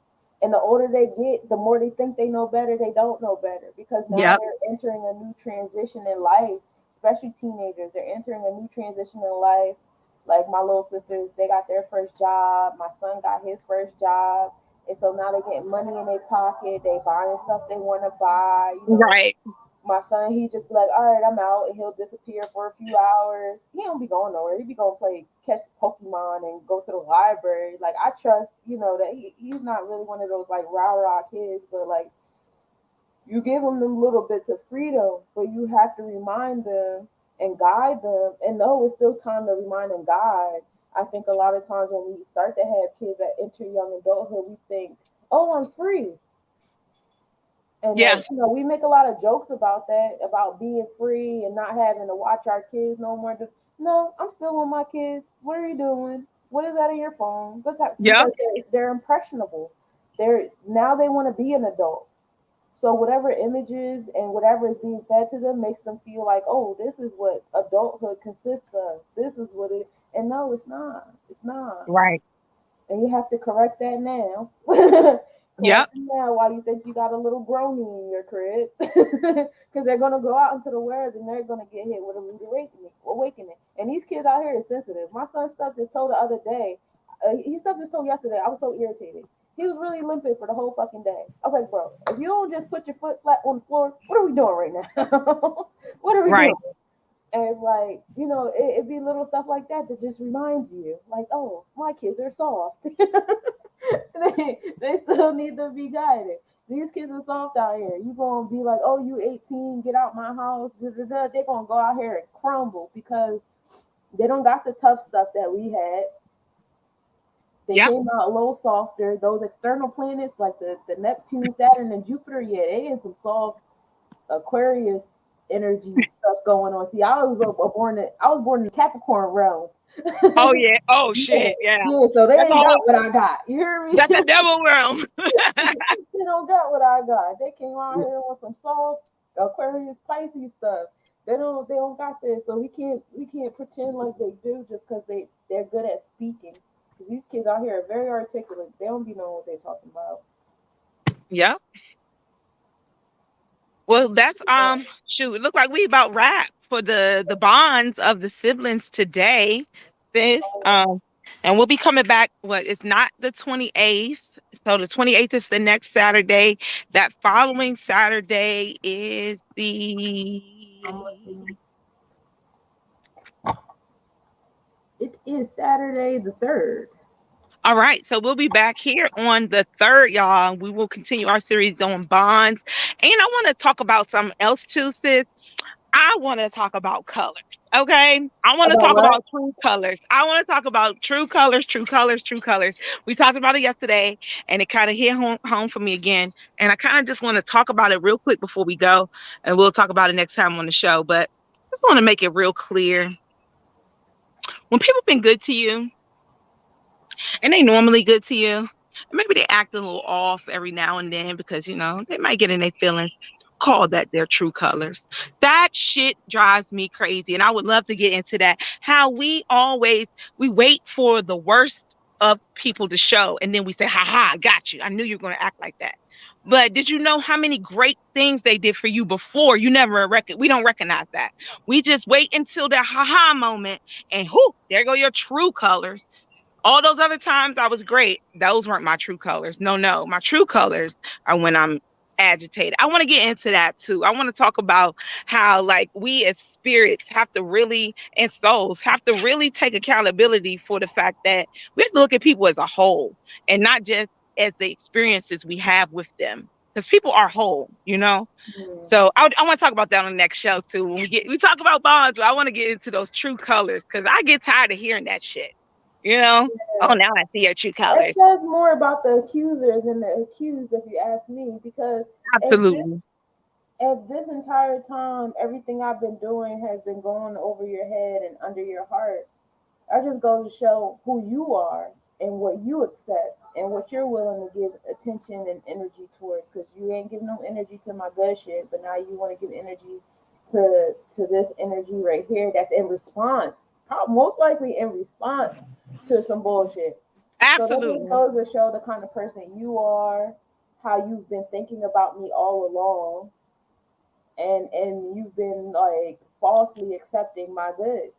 Speaker 6: And the older they get, the more they think they know better. They don't know better, because now
Speaker 5: Yep.
Speaker 6: they're entering a new transition in life. Especially teenagers, they're entering a new transition in life. Like my little sisters, they got their first job. My son got his first job. And so now they get money in their pocket. They buying stuff they want to buy. You know,
Speaker 5: Right.
Speaker 6: my son, he just be like, all right, I'm out, and he'll disappear for a few hours. He don't be going nowhere. He be going to play, catch Pokemon, and go to the library. Like, I trust, you know, that he's not really one of those like rah kids, but like you give them little bits of freedom, but you have to remind them and guide them. And no, it's still time to remind and guide. I think a lot of times when we start to have kids that enter young adulthood, we think, oh, I'm free. And
Speaker 5: Yeah.
Speaker 6: like, you know, we make a lot of jokes about that, about being free and not having to watch our kids no more. No, I'm still on my kids. What are you doing? What is that in your phone?
Speaker 5: Yeah.
Speaker 6: Because they're impressionable. Now they want to be an adult. So whatever images and whatever is being fed to them makes them feel like, oh, this is what adulthood consists of. This is what it. And no, it's not. It's not.
Speaker 5: Right.
Speaker 6: And you have to correct that now.
Speaker 5: Yep.
Speaker 6: Now, while you think you got a little brony in your crib, because they're gonna go out into the world and they're gonna get hit with a rude awakening. And these kids out here are sensitive. My son stubbed his toe the other day. He stubbed his toe yesterday. I was so irritated. He was really limping for the whole fucking day. I was like, bro, if you don't just put your foot flat on the floor, what are we doing right now? What are we doing? And like, you know, it'd be little stuff like that just reminds you, like, oh, my kids are soft. they still need to be guided. These kids are soft out here. You gonna be like, oh, you 18, get out my house. They're gonna go out here and crumble because they don't got the tough stuff that we had. They came out a little softer. Those external planets like the Neptune, Saturn, and Jupiter, yeah, they in some soft Aquarius energy stuff going on. See, I was born in the Capricorn realm.
Speaker 5: Oh yeah. Oh shit. Yeah.
Speaker 6: So they ain't got what I got. You hear me?
Speaker 5: That's the devil realm.
Speaker 6: They don't got what I got. They came out here with some soft Aquarius, Pisces stuff. They don't got this. So we can't pretend like they do just because they're good at speaking. Because these kids out here are very articulate. They don't be knowing what they're talking about.
Speaker 5: Yeah. Well, that's shoot. It look like we about wrapped for the bonds of the siblings today. And we'll be coming back. It's not the 28th. So the 28th is the next Saturday. That following Saturday is
Speaker 6: It is Saturday the 3rd.
Speaker 5: All right, so we'll be back here on the 3rd, y'all. We will continue our series on bonds. And I want to talk about something else too, sis. I want to talk about colors, okay? I want to talk about true colors. I want to talk about true colors, true colors, true colors. We talked about it yesterday, and it kind of hit home for me again. And I kind of just want to talk about it real quick before we go, and we'll talk about it next time on the show. But I just want to make it real clear. When people been good to you, and they normally good to you, and maybe they act a little off every now and then because, you know, they might get in their feelings, call that their true colors. That shit drives me crazy. And I would love to get into that. How we wait for the worst of people to show. And then we say, I got you. I knew you were going to act like that. But did you know how many great things they did for you before? We don't recognize that. We just wait until that moment and there go your true colors. All those other times I was great. Those weren't my true colors. No. My true colors are when I'm agitated. I want to get into that too. I want to talk about how like we as spirits have to really, and souls have to really take accountability for the fact that we have to look at people as a whole and not just as the experiences we have with them. Because people are whole, you know? Mm. So I want to talk about that on the next show too. When we talk about bonds, but I want to get into those true colors because I get tired of hearing that shit. You know? Yeah. Oh, now I see your true colors.
Speaker 6: It says more about the accusers than the accused, if you ask me, because
Speaker 5: absolutely.
Speaker 6: If this entire time, everything I've been doing has been going over your head and under your heart, that just goes to show who you are and what you accept and what you're willing to give attention and energy towards, because you ain't giving no energy to my good shit, but now you want to give energy to this energy right here that's in response, most likely in response to some bullshit.
Speaker 5: Absolutely.
Speaker 6: So that goes to show the kind of person you are, how you've been thinking about me all along, and you've been like falsely accepting my good.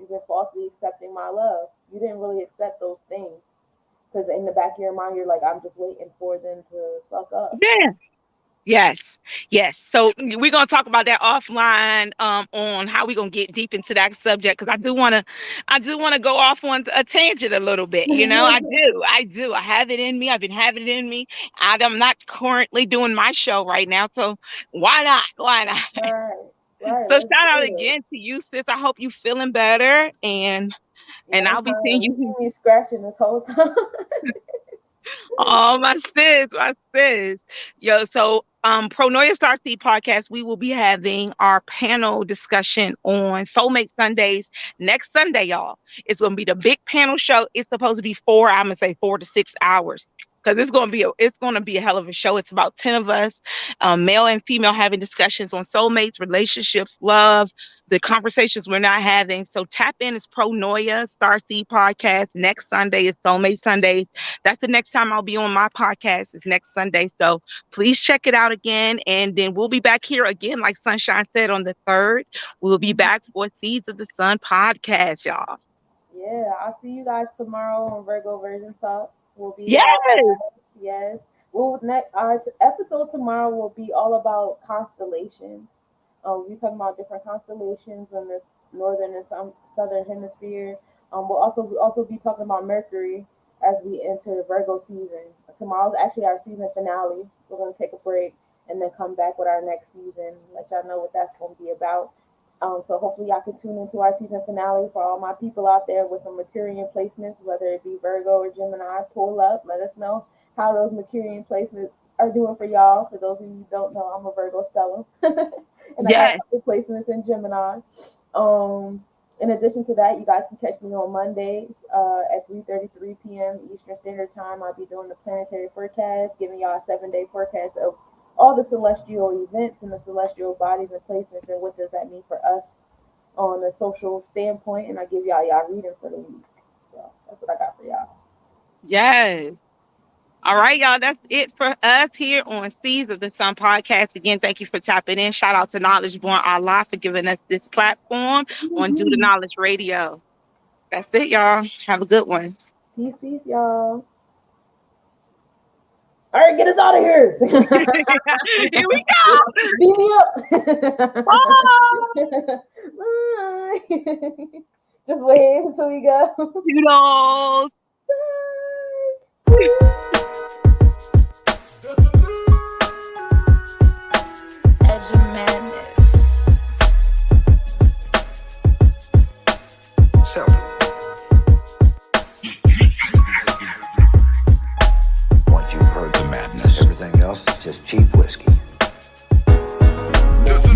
Speaker 6: You've been falsely accepting my love. You didn't really accept those things. Because in the back of your mind, you're like, I'm just waiting for them to fuck up.
Speaker 5: Yeah. Yes. So we're gonna talk about that offline on how we're gonna get deep into that subject, because I do wanna go off on a tangent a little bit. You know, I do. I have it in me. I've been having it in me. I'm not currently doing my show right now, so why not?
Speaker 6: Right.
Speaker 5: So shout out again to you, sis. I hope you feeling better, and I'll be seeing you.
Speaker 6: See me scratching this whole time.
Speaker 5: Oh, my sis. Yo, so Pronoia Starseed podcast, we will be having our panel discussion on Soulmate Sundays next Sunday, y'all. It's gonna be the big panel show. It's supposed to be 4 to 6 hours. Because it's gonna be a hell of a show. It's about 10 of us, male and female, having discussions on soulmates, relationships, love, the conversations we're not having. So tap in. It's Pronoia Starseed podcast. Next Sunday is Soulmate Sundays. That's the next time I'll be on my podcast. Is next Sunday. So please check it out again. And then we'll be back here again, like Sunshine said, on the 3rd. We'll be back for Seeds of the Sun podcast, y'all.
Speaker 6: Yeah, I'll see you guys tomorrow on Virgo Version Talk. We'll be yes. Our episode tomorrow will be all about constellations. We're talking about different constellations in the northern and southern hemisphere. We'll also be talking about Mercury as we enter the Virgo season. Tomorrow's actually our season finale. We're going to take a break and then come back with our next season. Let y'all know what that's going to be about. So hopefully y'all can tune into our season finale. For all my people out there with some Mercurian placements, whether it be Virgo or Gemini, pull up. Let us know how those Mercurian placements are doing for y'all. For those of you who don't know, I'm a Virgo stellar. And I have a couple placements in Gemini. In addition to that, you guys can catch me on Mondays at 3:33 p.m. Eastern Standard Time. I'll be doing the Planetary Forecast, giving y'all a 7-day forecast of all the celestial events and the celestial bodies and placements, and what does that mean for us on a social standpoint. And I give y'all reading for the week. So that's what I got for y'all.
Speaker 5: Yes. All right, y'all. That's it for us here on Seeds of the Sun podcast. Again, thank you for tapping in. Shout out to knowledgebornallah for giving us this platform on Do the Knowledge Radio. That's it, y'all. Have a good one.
Speaker 6: Peace, y'all. All right, get us out of here.
Speaker 5: Here we go.
Speaker 6: Beat me up. Bye. Just wait until we go.
Speaker 5: Toodles.
Speaker 1: Edge of madness.
Speaker 7: Once you've heard the madness, everything else is just cheap whiskey.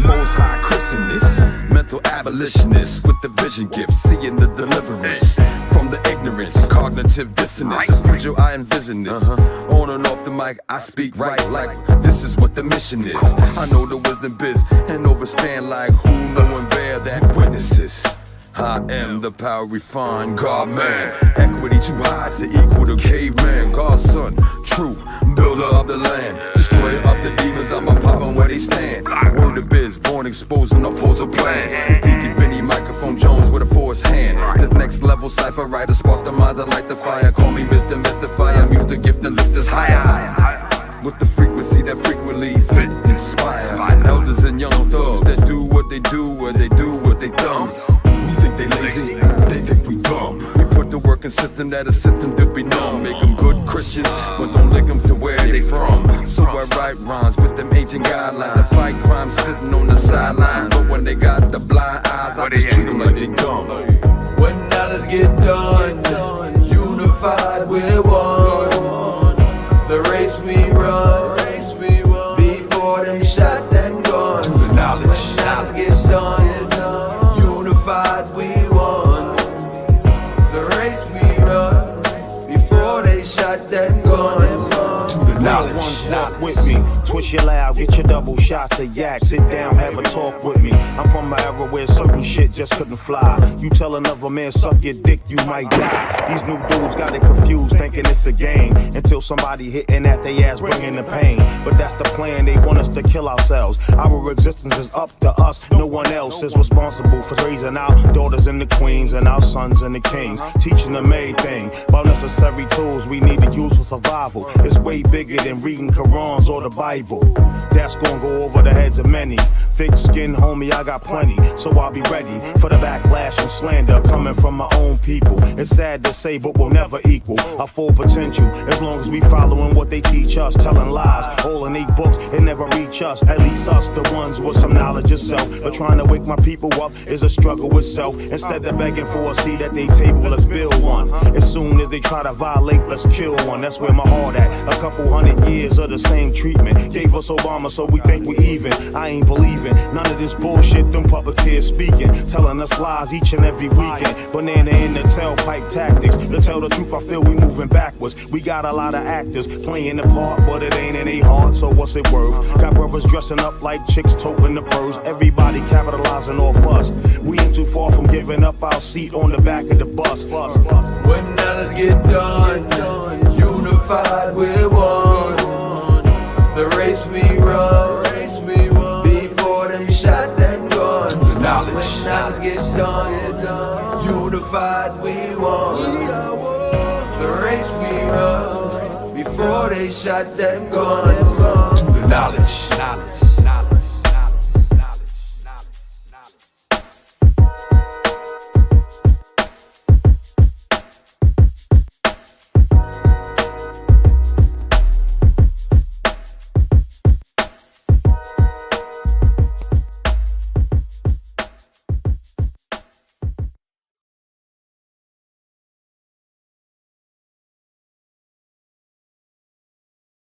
Speaker 8: Most high Christianness, mental abolitionists with the vision gift, seeing the deliverance from the ignorance, cognitive dissonance. Future I envision this. On and off the mic, I speak right like this is what the mission is. I know the wisdom biz and overstand like who know and bear that witnesses. I am the power refined, God man. Equity too high to equal the caveman. God's son, true builder of the land. Destroyer of the demons, I'm a pop on where they stand. Word of biz, born exposing, oppose a plan. Stevie Benny, microphone Jones with a forced hand. The next level cipher writer, spark the minds, I light the fire. Call me Mr. Mystifier, I'm used to gift to lift us higher. With the frequency that frequently fit, inspire. Elders and young thugs that do what they do, where they do what they thumbs. They lazy, they think we dumb. We put the work in system that a system to be numb. Make them good Christians, but don't link them to where they from. So I write rhymes with them ancient guidelines. I fight crime sitting on the sidelines. But when they got the blind eyes, I just treat them like they dumb.
Speaker 9: When knowledge get done, unified we're one. The race we run, before they shot that gun.
Speaker 8: Do the knowledge.
Speaker 9: When knowledge gets done, we won. The race we run, before they shot that gun.
Speaker 8: To the knowledge.
Speaker 10: One's not with me. Twist your loud, get your double shots of yak. Sit down, have a talk with me. I'm from an era where certain shit just couldn't fly. You tell another man, suck your dick, you might die. These new dudes got it confused, thinking it's a game. Until somebody hitting at their ass, bringing the pain. But that's the plan, they want us to kill ourselves. Our existence is up to us, no one else is responsible for raising our daughters and the queens and our sons and the kings. Teaching them everything about necessary tools we need to use for survival. It's way bigger than reading Qurans or the Bible. That's gonna go over the heads of many. Thick skin, homie, I got plenty, so I'll be ready for the backlash and slander coming from my own people. It's sad to say, but we'll never equal our full potential as long as we following what they teach us, telling lies. All in 8 books, it never reach us, at least us, the ones with some knowledge of self. But trying to wake my people up is a struggle with self. Instead of begging for a seat at their table, let's build one. As soon as they try to violate, let's kill one. That's where my heart at. A couple hundred years of the same treatment gave us Obama, so we think we even. I ain't believing none of this bullshit, them puppeteers speaking, telling us lies each and every weekend. Banana in the tailpipe tactics. To tell the truth, I feel we moving backwards. We got a lot of actors playing the part, but it ain't in their heart, so what's it worth? Got brothers dressing up like chicks, toting the purse. Everybody capitalizing off us. We ain't too far from giving up our seat on the back of the bus.
Speaker 9: When none get done, unified we're one. The race we run, before they shot them guns. When none get done, unified we won. The race we run, before they shot them guns. To the knowledge.